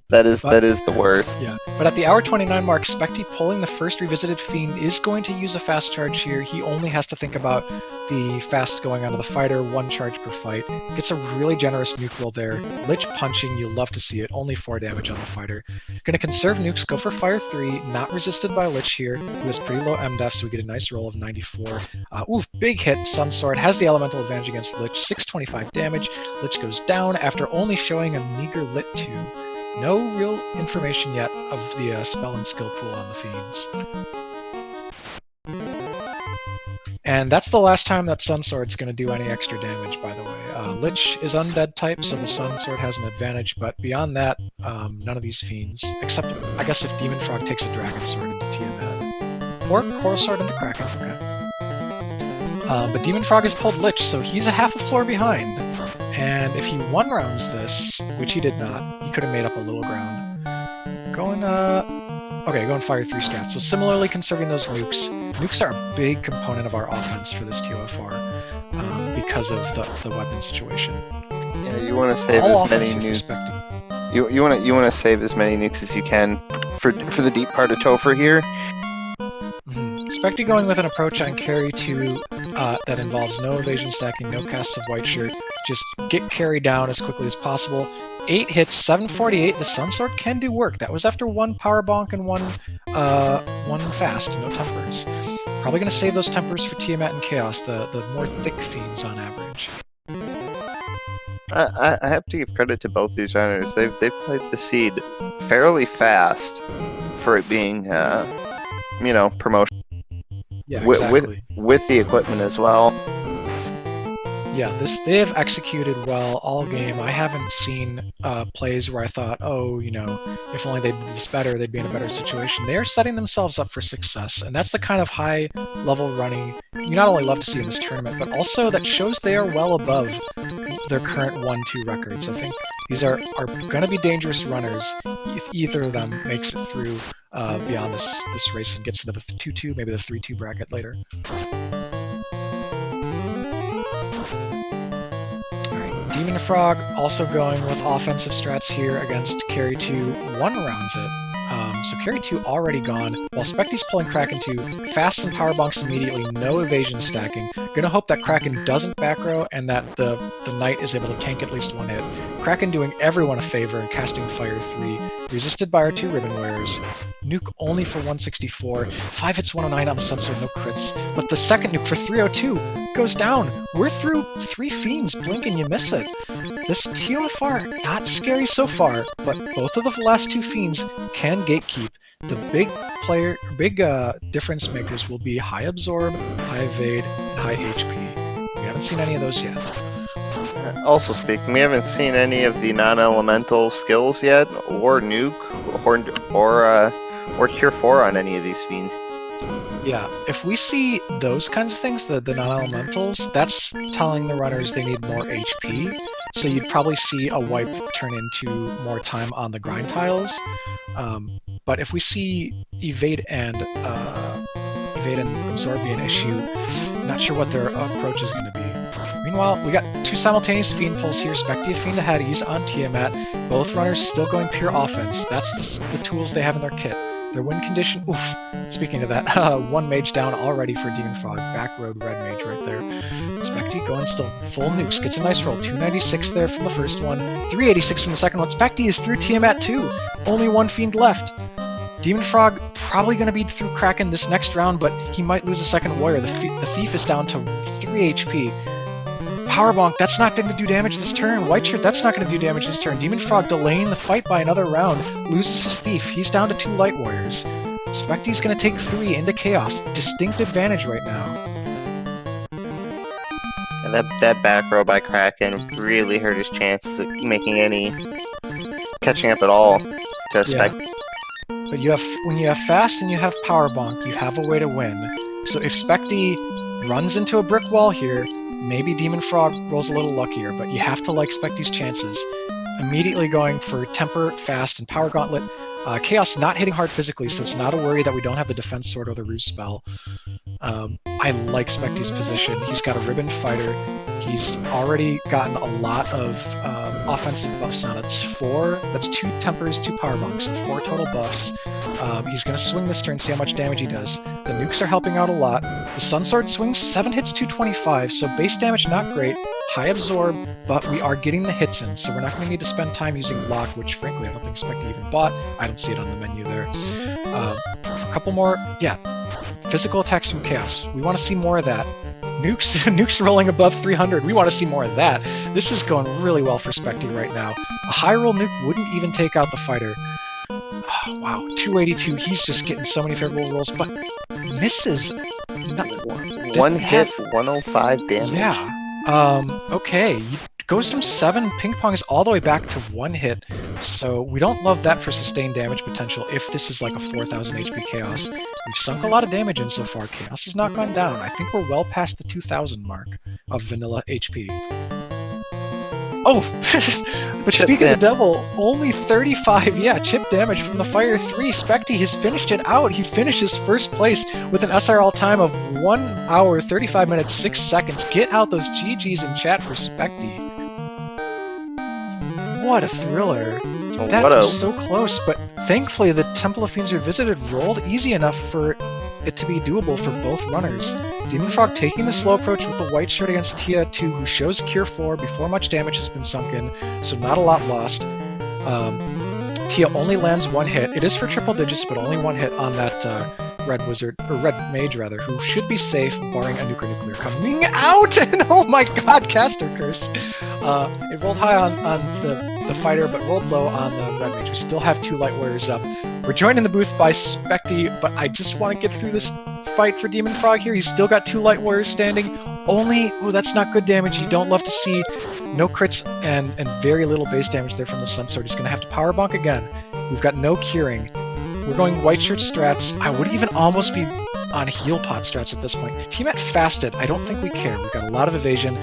That is the word. Yeah, but at the hour 29 mark, Spectie pulling the first revisited Fiend is going to use a fast charge here. He only has to think about the fast going onto the fighter, 1 charge per fight. Gets a really generous nuke roll there. Lich punching, you'll love to see it. Only 4 damage on the fighter. Gonna conserve nukes, go for fire 3, not resisted by Lich here, who has pretty low MDef, so we get a nice roll of 94. Ooh, big hit, Sun Sword has the elemental advantage against Lich, 625 damage. Lich goes down after only showing a meager Lit 2. No real information yet of the spell and skill pool on the Fiends. And that's the last time that Sun Sword's going to do any extra damage, by the way. Lich is undead type, so the Sun Sword has an advantage, but beyond that, none of these Fiends, except, I guess, if dem0nfr0g takes a Dragon Sword into Tiamat. Or Coral Sword into Kraken, okay. But dem0nfr0g has pulled Lich, so he's a half a floor behind. And if he 1-rounds this, which he did not, he could have made up a little ground. Going fire 3 strats. So similarly conserving those nukes. Nukes are a big component of our offense for this TOFR because of the weapon situation. Yeah, you want to save as many nukes. You want to save as many nukes as you can for the deep part of Topher here. Spectie going with an approach on carry 2 that involves no evasion stacking, no casts of white shirt. Just get carry down as quickly as possible. 8 hits, 748. The Sun Sword can do work. That was after 1 power bonk and 1 fast, no tempers. Probably going to save those tempers for Tiamat and Chaos, the more thick Fiends on average. I have to give credit to both these runners. They've played the seed fairly fast for it being promotion. Yeah, exactly. With the equipment as well. yeah, they have executed well all game. I haven't seen plays where I thought, oh, if only they did this better, they'd be in a better situation. They are setting themselves up for success, and that's the kind of high-level running you not only love to see in this tournament, but also that shows they are well above their current 1-2 records. I think these are going to be dangerous runners if either of them makes it through beyond this race and gets into the 2-2, maybe the 3-2 bracket later. dem0nfr0g also going with offensive strats here against Carry 2, one rounds it. So Carry 2 already gone, while Spectie's pulling Kraken 2, fast and power bonks immediately, no evasion stacking. Gonna hope that Kraken doesn't back row and that the Knight is able to tank at least one hit. Kraken doing everyone a favor and casting Fire 3, resisted by our 2 Ribbon Wearers. Nuke only for 164, 5 hits 109 on the Sunsword, no crits, but the second nuke for 302 goes down. We're through 3 Fiends, blink and you miss it. This TOFR, not scary so far, but both of the last 2 Fiends can gatekeep. The big difference makers will be high absorb, high evade, and high HP. We haven't seen any of those yet. Also speaking, we haven't seen any of the non-elemental skills yet, or nuke, or cure 4 on any of these fiends. Yeah, if we see those kinds of things, the non-elementals, that's telling the runners they need more HP. So you'd probably see a wipe turn into more time on the grind tiles. But if we see evade and absorb be an issue, I'm not sure what their approach is going to be. Meanwhile, we got 2 simultaneous Fiend pulls here. Spectie Fiend ahead, he's on Tiamat. Both runners still going pure offense. That's the tools they have in their kit. Their win condition, oof. Speaking of that, 1 mage down already for dem0nfr0g. Back road red mage right there. Spectie going still full nukes, gets a nice roll. 296 there from the first one, 386 from the second one. Spectie is through Tiamat too. Only 1 Fiend left. dem0nfr0g probably going to be through Kraken this next round, but he might lose a second warrior. The Thief is down to 3 HP. Power bonk, that's not going to do damage this turn. White shirt, that's not going to do damage this turn. dem0nfr0g delaying the fight by another round, loses his Thief. He's down to 2 light warriors. Spectie's going to take 3 into Chaos. Distinct advantage right now. And that back row by Kraken really hurt his chances of making any catching up at all to Spectie. But when you have fast and you have power bonk, you have a way to win. So if Spectie runs into a brick wall here, maybe dem0nfr0g rolls a little luckier, but you have to like Spectie's chances. Immediately going for Temper, Fast, and Power Gauntlet. Chaos not hitting hard physically, so it's not a worry that we don't have the Defense Sword or the Ruse spell. I like Spectie's position. He's got a Ribbon Fighter. He's already gotten a lot of offensive buffs on it. That's 2 Tempers, 2 Power Bonks, 4 total buffs. He's going to swing this turn, see how much damage he does. The nukes are helping out a lot. The Sunsword swings 7 hits, 225, so base damage not great. High absorb, but we are getting the hits in, so we're not going to need to spend time using Lock, which frankly I don't think Spectie even bought. I don't see it on the menu there. A couple more, physical attacks from Chaos. We want to see more of that. Nukes rolling above 300. We want to see more of that. This is going really well for Spectie right now. A high roll nuke wouldn't even take out the fighter. Oh, wow, 282. He's just getting so many favorable rolls, but misses. One hit, 105 damage. Yeah. Okay. Goes from 7 ping pongs all the way back to 1 hit, so we don't love that for sustained damage potential if this is like a 4000 HP Chaos. We've sunk a lot of damage in so far. Chaos has not gone down. I think we're well past the 2000 mark of vanilla HP. Oh! But speaking of the devil, only 35, chip damage from the Fire 3. Spectie has finished it out. He finishes first place with an SRL time of 1 hour, 35 minutes, 6 seconds. Get out those GGs in chat for Spectie. What a thriller. That was so close, but thankfully the Temple of Fiends Revisited rolled easy enough for it to be doable for both runners. dem0nfr0g taking the slow approach with the white shirt against Tia 2, who shows Cure 4 before much damage has been sunk in, so not a lot lost. Tia only lands 1 hit. It is for triple digits, but only 1 hit on that red mage who should be safe, barring a nuke or nuclear coming out. And oh my god, caster curse! It rolled high on the fighter, but rolled low on the red mage. We still have 2 light warriors up. We're joined in the booth by Spectie, but I just want to get through this fight for Demon Frog here. He's still got 2 Light Warriors standing. Ooh, that's not good damage. You don't love to see. No crits and very little base damage there from the Sun Sword. He's going to have to power bonk again. We've got no curing. We're going white shirt strats. I would even almost be on heal pot strats at this point. Team at fasted. I don't think we care. We've got a lot of evasion.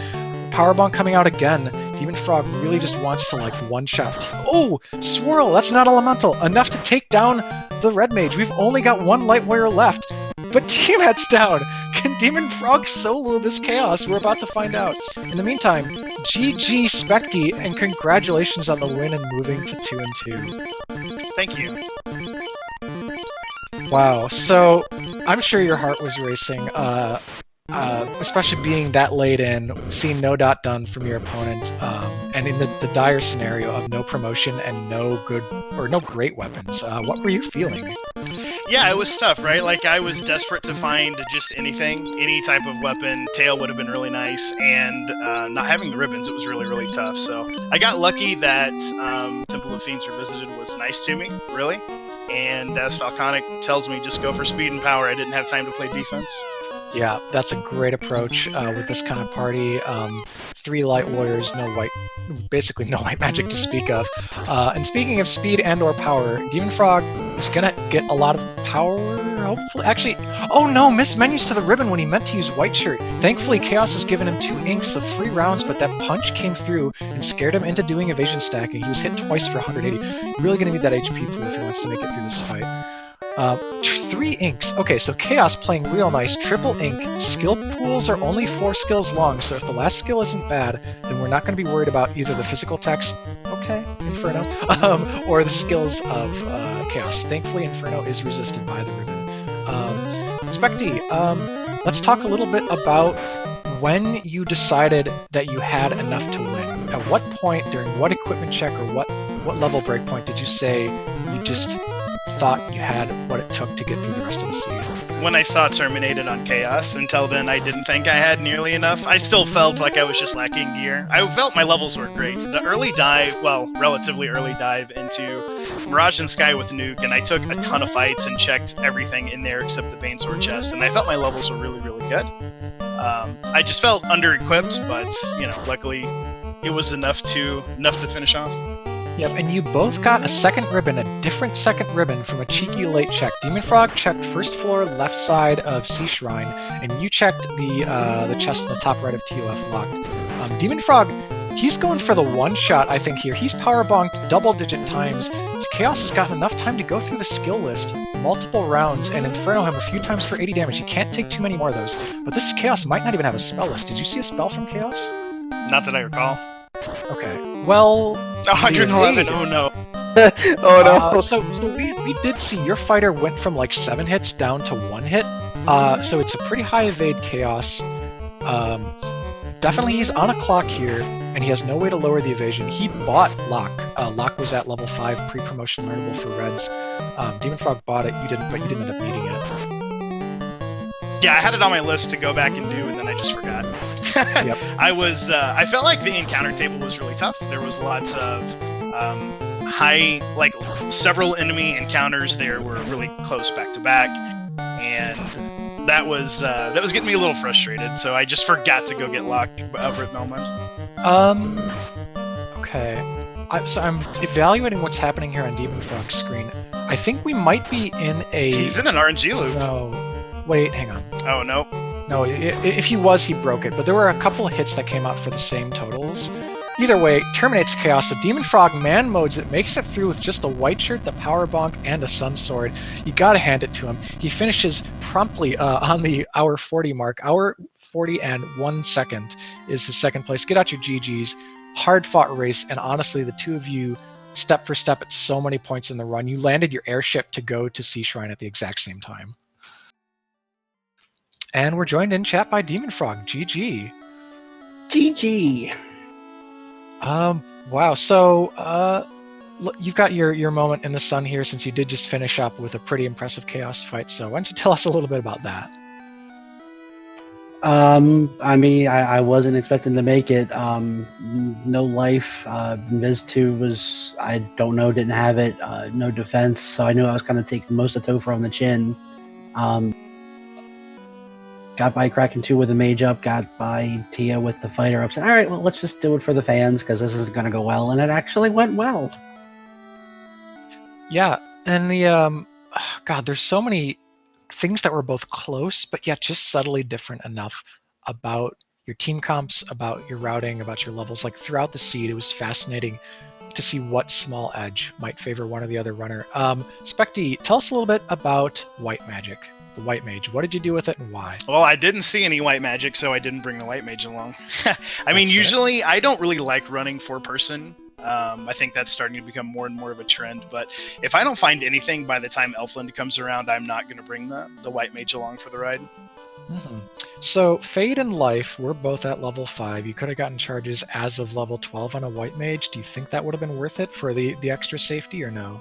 Power bonk coming out again. Demon Frog really just wants to like one-shot. Oh, Swirl! That's not elemental. Enough to take down the Red Mage. We've only got 1 Light Warrior left. But Tiamat's down! Can Demon Frog solo this chaos? We're about to find out. In the meantime, GG Spectie, and congratulations on the win and moving to 2-2. Thank you. Wow, so I'm sure your heart was racing, especially being that late in, seeing no dot done from your opponent, and in the dire scenario of no promotion and no great weapons. What were you feeling? Yeah, it was tough, right? Like, I was desperate to find just anything, any type of weapon. Tail would have been really nice, and not having the ribbons, it was really, really tough. So I got lucky that Temple of Fiends Revisited was nice to me, really. And as Falconic tells me, just go for speed and power. I didn't have time to play defense. Yeah, that's a great approach with this kind of party. 3 Light Warriors, basically no white magic to speak of. And speaking of speed and or power, Demon Frog is gonna get a lot of power, hopefully. Actually, oh no, missed menus to the ribbon when he meant to use white shirt. Thankfully, Chaos has given him 2 inks of 3 rounds, but that punch came through and scared him into doing evasion stacking. He was hit twice for 180. Really gonna need that HP pool if he wants to make it through this fight. 3 inks. Okay, so Chaos playing real nice. Triple ink. Skill pools are only 4 skills long, so if the last skill isn't bad, then we're not going to be worried about either the physical text, okay, Inferno, or the skills of Chaos. Thankfully, Inferno is resisted by the ribbon. Spectie, let's talk a little bit about when you decided that you had enough to win. At what point, during what equipment check or what level breakpoint did you say you just thought you had what it took to get through the rest of the seed? When I saw Terminated on Chaos, until then I didn't think I had nearly enough. I still felt like I was just lacking gear. I felt my levels were great. The early dive, well, relatively early dive into Mirage and Sky with Nuke, and I took a ton of fights and checked everything in there except the Banesword chest, and I felt my levels were really, really good. I just felt under-equipped, but, you know, luckily it was enough to finish off. Yep, and you both got a second ribbon, a different second ribbon from a cheeky late check. Demon Frog checked first floor left side of Sea Shrine, and you checked the chest in the top right of TOF locked. Demon Frog, he's going for the one-shot, I think, here. He's power bonked double-digit times. Chaos has gotten enough time to go through the skill list multiple rounds and Inferno him a few times for 80 damage. He can't take too many more of those. But this Chaos might not even have a spell list. Did you see a spell from Chaos? Not that I recall. Okay, well... 111, oh no. Oh no. So we did see your fighter went from like 7 hits down to 1 hit. So it's a pretty high evade Chaos. Definitely he's on a clock here, and he has no way to lower the evasion. He bought Lock. Lock was at level 5 pre-promotion learnable for Reds. Demon Frog bought it, you didn't, but you didn't end up needing it. Yeah, I had it on my list to go back and do, and then I just forgot. Yep. I felt like the encounter table was really tough. There was lots of several enemy encounters there were really close back to back, and that was getting me a little frustrated. So I just forgot to go get Lock over at Melmond. Okay. So I'm evaluating what's happening here on Demon Frog's screen. I think we might be in a... He's in an RNG loop. No. Wait, hang on. Oh, no. No, if he was, he broke it. But there were a couple of hits that came out for the same totals. Either way, terminates Chaos. So Demon Frog man modes it, makes it through with just the white shirt, the power bonk, and a sun sword. You gotta hand it to him. He finishes promptly on the hour 40 mark. Hour 40 and 1 second is his second place. Get out your GGs. Hard fought race, and honestly, the two of you, step for step at so many points in the run, you landed your airship to go to Sea Shrine at the exact same time. And we're joined in chat by Demon Frog. GG. GG. Wow. So, you've got your moment in the sun here since you did just finish up with a pretty impressive Chaos fight. So, why don't you tell us a little bit about that? I mean, I wasn't expecting to make it. No life. Viz 2 was, I don't know, didn't have it. No defense. So I knew I was kind of taking most of Topher on the chin. got by Kraken 2 with the mage up, got by Tia with the fighter up. Said, all right, well, let's just do it for the fans because this is going to go well. And it actually went well. Yeah, and the God, there's so many things that were both close, but yet just subtly different enough about your team comps, about your routing, about your levels. Like throughout the seed, it was fascinating to see what small edge might favor one or the other runner. Spectie, tell us a little bit about white magic, the white mage. What did you do with it and why? Well, I didn't see any white magic, so I didn't bring the white mage along. I mean, usually I don't really like running 4-person. I think that's starting to become more and more of a trend, but if I don't find anything by the time Elfland comes around, I'm not going to bring the white mage along for the ride. Mm-hmm. So Fade and Life were both at level 5. You could have gotten charges as of level 12 on a white mage. Do you think that would have been worth it for the extra safety or no?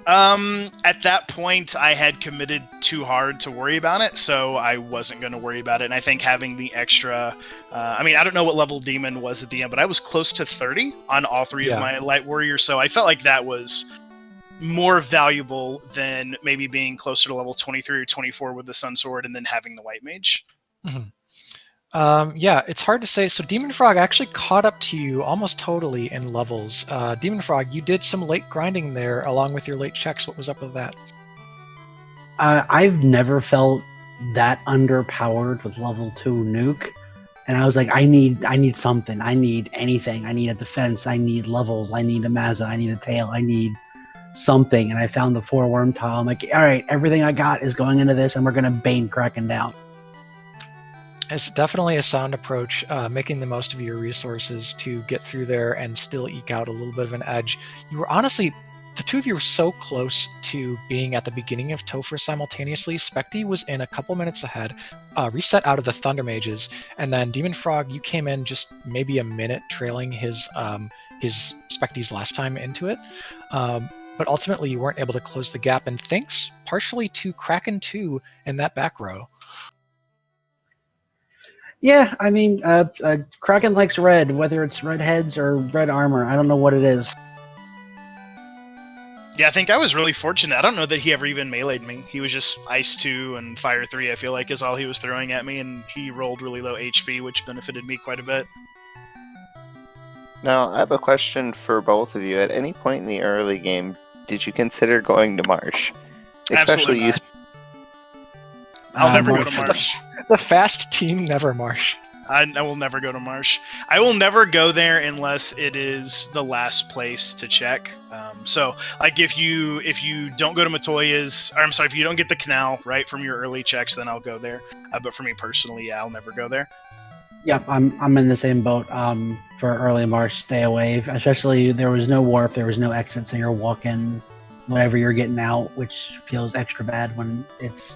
At that point, I had committed too hard to worry about it, so I wasn't going to worry about it. And I think having the extra, I mean, I don't know what level Demon was at the end, but I was close to 30 on all 3 of my Light Warriors, so I felt like that was more valuable than maybe being closer to level 23 or 24 with the Sun Sword and then having the White Mage. Mm-hmm. Yeah, it's hard to say. So Demon Frog actually caught up to you almost totally in levels. Demon Frog, you did some late grinding there along with your late checks. What was up with that? I've never felt that underpowered with level 2 nuke. And I was like, I need something. I need anything. I need a defense. I need levels. I need a Mazza. I need a tail. I need something. And I found the 4 worm tile. I'm like, all right, everything I got is going into this, and we're going to Bane Kraken down. It's definitely a sound approach, making the most of your resources to get through there and still eke out a little bit of an edge. You were honestly, the two of you were so close to being at the beginning of Topher simultaneously. Spectie was in a couple minutes ahead, reset out of the Thunder Mages, and then Demon Frog, you came in just maybe a minute trailing his Spectie's last time into it. But ultimately you weren't able to close the gap, and thanks partially to Kraken 2 in that back row. Yeah, I mean, Kraken likes red, whether it's red heads or red armor. I don't know what it is. Yeah, I think I was really fortunate. I don't know that he ever even meleeed me. He was just Ice 2 and Fire 3, I feel like, is all he was throwing at me, and he rolled really low HP, which benefited me quite a bit. Now, I have a question for both of you. At any point in the early game, did you consider going to Marsh? Absolutely not. I'll never go to Marsh. The fast team never Marsh. I will never go to Marsh. I will never go there unless it is the last place to check. So, like, if you don't go to Matoya's, or I'm sorry, if you don't get the canal right from your early checks, then I'll go there. But for me personally, yeah, I'll never go there. Yep, I'm in the same boat. For early Marsh, stay away. Especially there was no warp, there was no exit, so you're walking whatever you're getting out, which feels extra bad when it's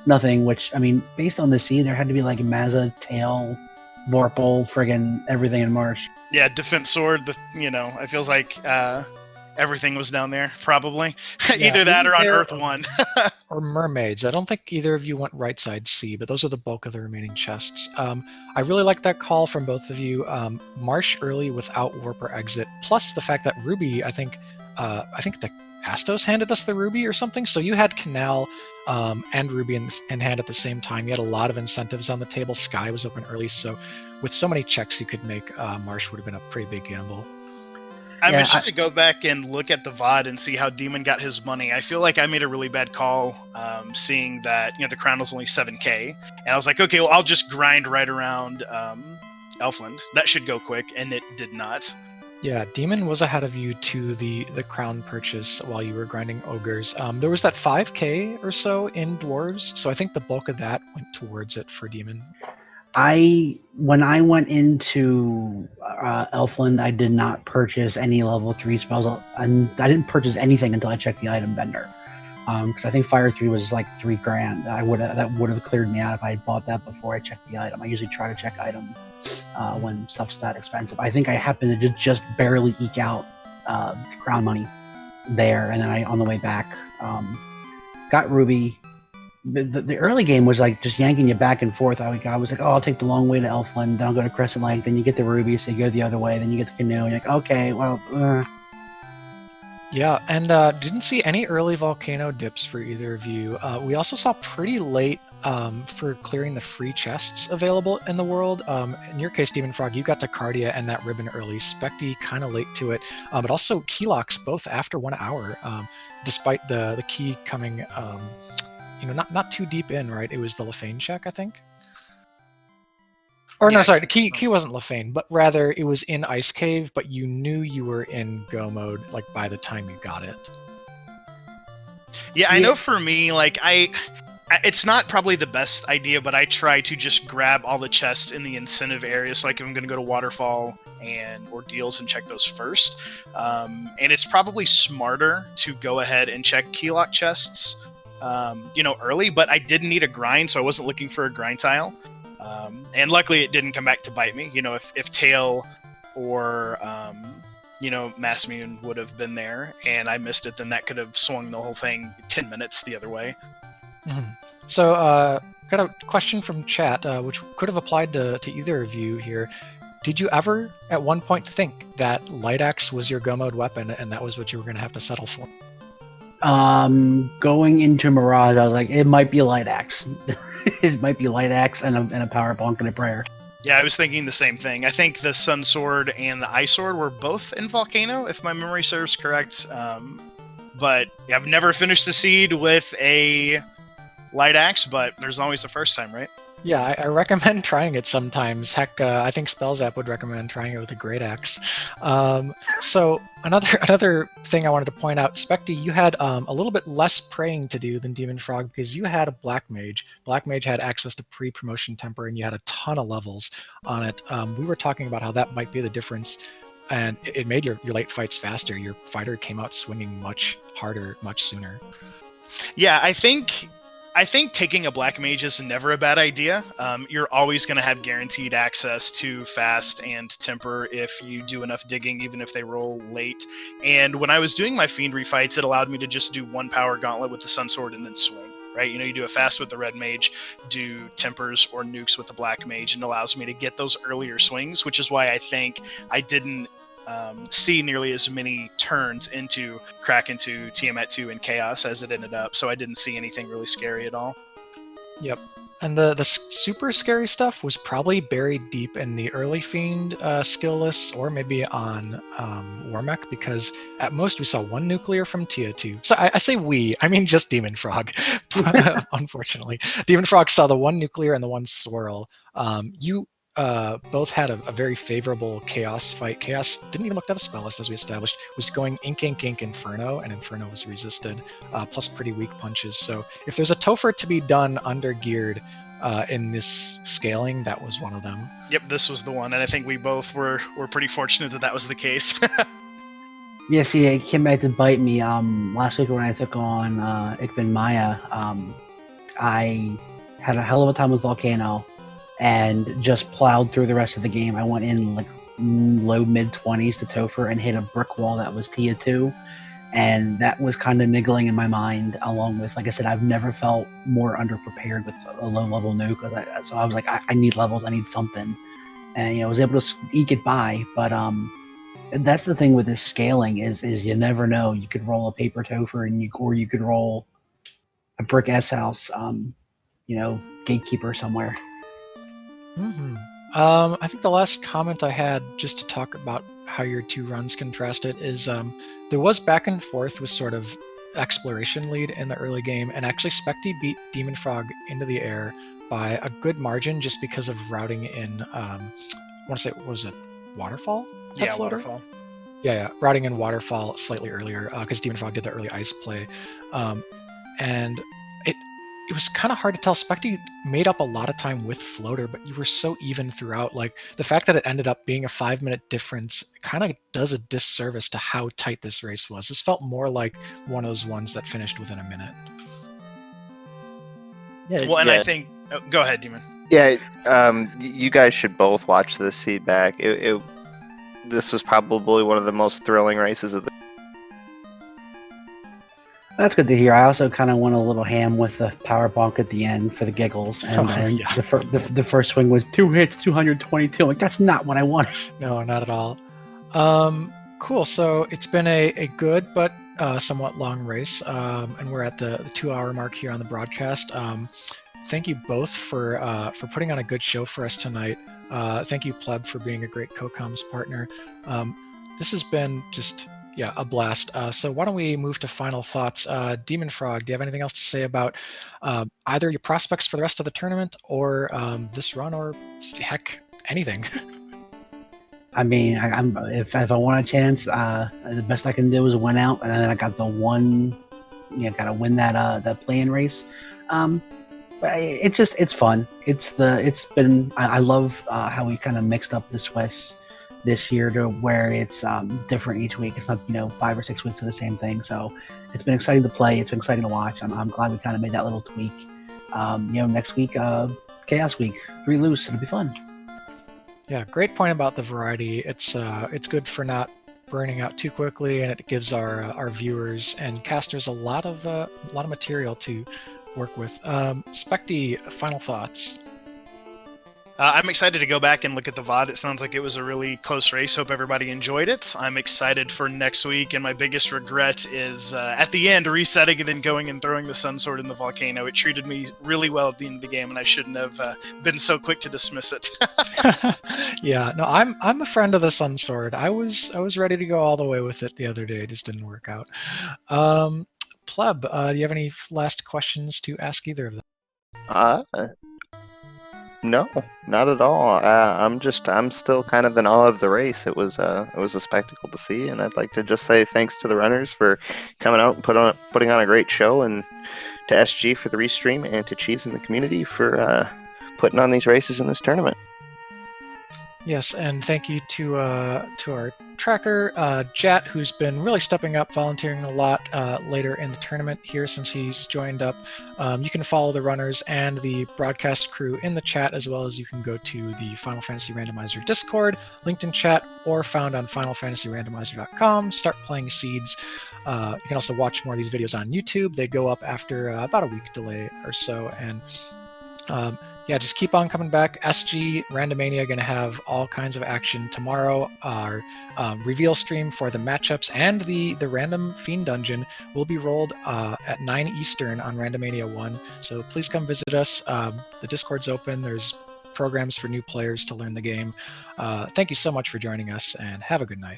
nothing. Which, I mean, based on the sea, there had to be like Mazza, tail, Vorpal, friggin' everything in Marsh. Yeah, defense sword. It feels like everything was down there. Probably either that or on Earth 1. Or mermaids. I don't think either of you went right side C, but those are the bulk of the remaining chests. I really like that call from both of you. Marsh early without warp or exit, plus the fact that Ruby, I think the Astos handed us the Ruby or something. So you had Canal and Ruby in hand at the same time. You had a lot of incentives on the table. Sky was open early, so with so many checks you could make, Marsh would have been a pretty big gamble. I should go back and look at the VOD and see how Demon got his money. I feel like I made a really bad call, seeing that the crown was only 7k, and I was like, okay, well, I'll just grind right around Elfland. That should go quick, and it did not. Yeah, Demon was ahead of you to the crown purchase while you were grinding ogres. There was that 5k or so in dwarves, so I think the bulk of that went towards it for Demon. When I went into Elfland, I did not purchase any level 3 spells, and I didn't purchase anything until I checked the item vendor. Because I think Fire 3 was like $3,000. That would have cleared me out if I had bought that before I checked the item. I usually try to check items when stuff's that expensive. I think I happened to just barely eke out crown money there, and then on the way back got Ruby. The early game was like just yanking you back and forth. I was like, oh, I'll take the long way to Elfland, then I'll go to Crescent Lake, then you get the Ruby, so you go the other way, then you get the canoe, and you're like, okay, well. Yeah, and didn't see any early volcano dips for either of you. We also saw pretty late for clearing the free chests available in the world. In your case, Demon Frog, you got to Cardia and that ribbon early. Spectie kind of late to it, but also key locks both after 1 hour, despite the key coming, not too deep in, right? It was the Lefane check, I think. Or no, Yeah. sorry, the key wasn't Lefane, but rather it was in Ice Cave, but you knew you were in go mode like by the time you got it. Yeah, I know for me, like, it's not probably the best idea, but I try to just grab all the chests in the incentive areas. Like, if I'm going to go to Waterfall and Ordeals and check those first. And it's probably smarter to go ahead and check keylock chests, early, but I didn't need a grind, so I wasn't looking for a grind tile. And luckily it didn't come back to bite me. If Tail or, Massmune would have been there and I missed it, then that could have swung the whole thing 10 minutes the other way. Mm-hmm. So, got a question from chat, which could have applied to either of you here. Did you ever, at one point, think that Light Axe was your go mode weapon and that was what you were going to have to settle for? Going into Mirage, I was like, it might be Light Axe. It might be Light Axe and a Power Bonk and a Prayer. Yeah, I was thinking the same thing. I think the Sun Sword and the Ice Sword were both in Volcano, if my memory serves correct. But I've never finished the seed with a Light Axe, but there's always the first time, right? Yeah, I recommend trying it sometimes. Heck, I think Spellzap would recommend trying it with a Great Axe. So another thing I wanted to point out, Spectie, you had a little bit less praying to do than Demon Frog because you had a Black Mage. Black Mage had access to pre-promotion temper, and you had a ton of levels on it. We were talking about how that might be the difference, and it made your late fights faster. Your fighter came out swinging much harder, much sooner. Yeah, I think taking a Black Mage is never a bad idea. You're always going to have guaranteed access to fast and temper if you do enough digging, even if they roll late. And when I was doing my Fiendry fights, it allowed me to just do one power gauntlet with the Sun Sword and then swing, right? You do a fast with the Red Mage, do tempers or nukes with the Black Mage, and it allows me to get those earlier swings, which is why I think I didn't see nearly as many turns into crack into Tiamat 2 and Chaos as it ended up, so I didn't see anything really scary at all. Yep. And the super scary stuff was probably buried deep in the early Fiend skill lists, or maybe on Warmech, because at most we saw one nuclear from Tia 2. So I say we, I mean just Demon Frog, unfortunately. Demon Frog saw the one nuclear and the one swirl. You both had a very favorable Chaos fight. Chaos didn't even look at a spell list, as we established. Was going Ink, Ink, Ink, Inferno, and Inferno was resisted, plus pretty weak punches. So if there's a Topher to be done under geared in this scaling, that was one of them. Yep, this was the one, and I think we both were pretty fortunate that was the case. Yeah, see, it came back to bite me. Last week when I took on Ikben Maya, I had a hell of a time with Volcano and just plowed through the rest of the game. I went in like low mid-20s to Topher and hit a brick wall that was Tia 2, and that was kind of niggling in my mind, along with, like I said, I've never felt more underprepared with a low-level nuke. So I was like, I need levels, I need something. And, I was able to eke it by, but that's the thing with this scaling is you never know. You could roll a paper Topher, or you could roll a brick S-House, gatekeeper somewhere. Mm-hmm. I think the last comment I had, just to talk about how your two runs contrasted, is there was back and forth with sort of exploration lead in the early game, and actually Spectie beat Demon Frog into the air by a good margin just because of routing in, I want to say, was it Waterfall? Yeah, floater? Waterfall. Yeah, routing in Waterfall slightly earlier, because Demon Frog did the early ice play. And it was kind of hard to tell. Spectie made up a lot of time with floater, but you were so even throughout. Like, the fact that it ended up being a 5-minute difference kind of does a disservice to how tight this race was. This felt more like one of those ones that finished within a minute. Yeah, well, and I think... Oh, go ahead, Demon. Yeah, you guys should both watch this seed back. This was probably one of the most thrilling races of the... That's good to hear. I also kind of went a little ham with the power bonk at the end for the giggles, and yeah. the first swing was 2 hits, 222. Like, that's not what I wanted. No, not at all. Cool. So it's been a good but somewhat long race, and we're at the 2-hour mark here on the broadcast. Thank you both for putting on a good show for us tonight. Thank you, Pleb, for being a great co-comms partner. This has been just a blast. So why don't we move to final thoughts? dem0nfr0g, do you have anything else to say about either your prospects for the rest of the tournament or this run, or heck, anything? I mean, if I want a chance, the best I can do is win out, and then I got the one, gotta win that play-in race. But it's fun. I love how we kind of mixed up the Swiss this year to where it's different each week. It's not 5 or 6 weeks of the same thing. So it's been exciting to play. It's been exciting to watch. I'm glad we kind of made that little tweak. Next week, Chaos Week, 3 loose. It'll be fun. Yeah, great point about the variety. It's good for not burning out too quickly, and it gives our viewers and casters a lot of material to work with. Spectie, final thoughts. I'm excited to go back and look at the VOD. It sounds like it was a really close race. Hope everybody enjoyed it. I'm excited for next week, and my biggest regret is at the end resetting and then going and throwing the Sun Sword in the volcano. It treated me really well at the end of the game, and I shouldn't have been so quick to dismiss it. Yeah, no, I'm a friend of the Sun Sword. I was ready to go all the way with it the other day. It just didn't work out. Pleb, do you have any last questions to ask either of them? No, not at all. I'm still kind of in awe of the race. It was a spectacle to see, and I'd like to just say thanks to the runners for coming out and putting on a great show, and to SG for the restream, and to Cheese and the community for putting on these races in this tournament. Yes, and thank you to our tracker, Jet, who's been really stepping up, volunteering a lot later in the tournament here since he's joined up. You can follow the runners and the broadcast crew in the chat, as well as you can go to the Final Fantasy Randomizer Discord, linked in chat, or found on FinalFantasyRandomizer.com. Start playing Seeds. You can also watch more of these videos on YouTube. They go up after about a week delay or so, and just keep on coming back. SG Randomania going to have all kinds of action tomorrow. Our reveal stream for the matchups and the random Fiend Dungeon will be rolled at 9 Eastern on Randomania 1. So please come visit us. The Discord's open. There's programs for new players to learn the game. Thank you so much for joining us, and have a good night.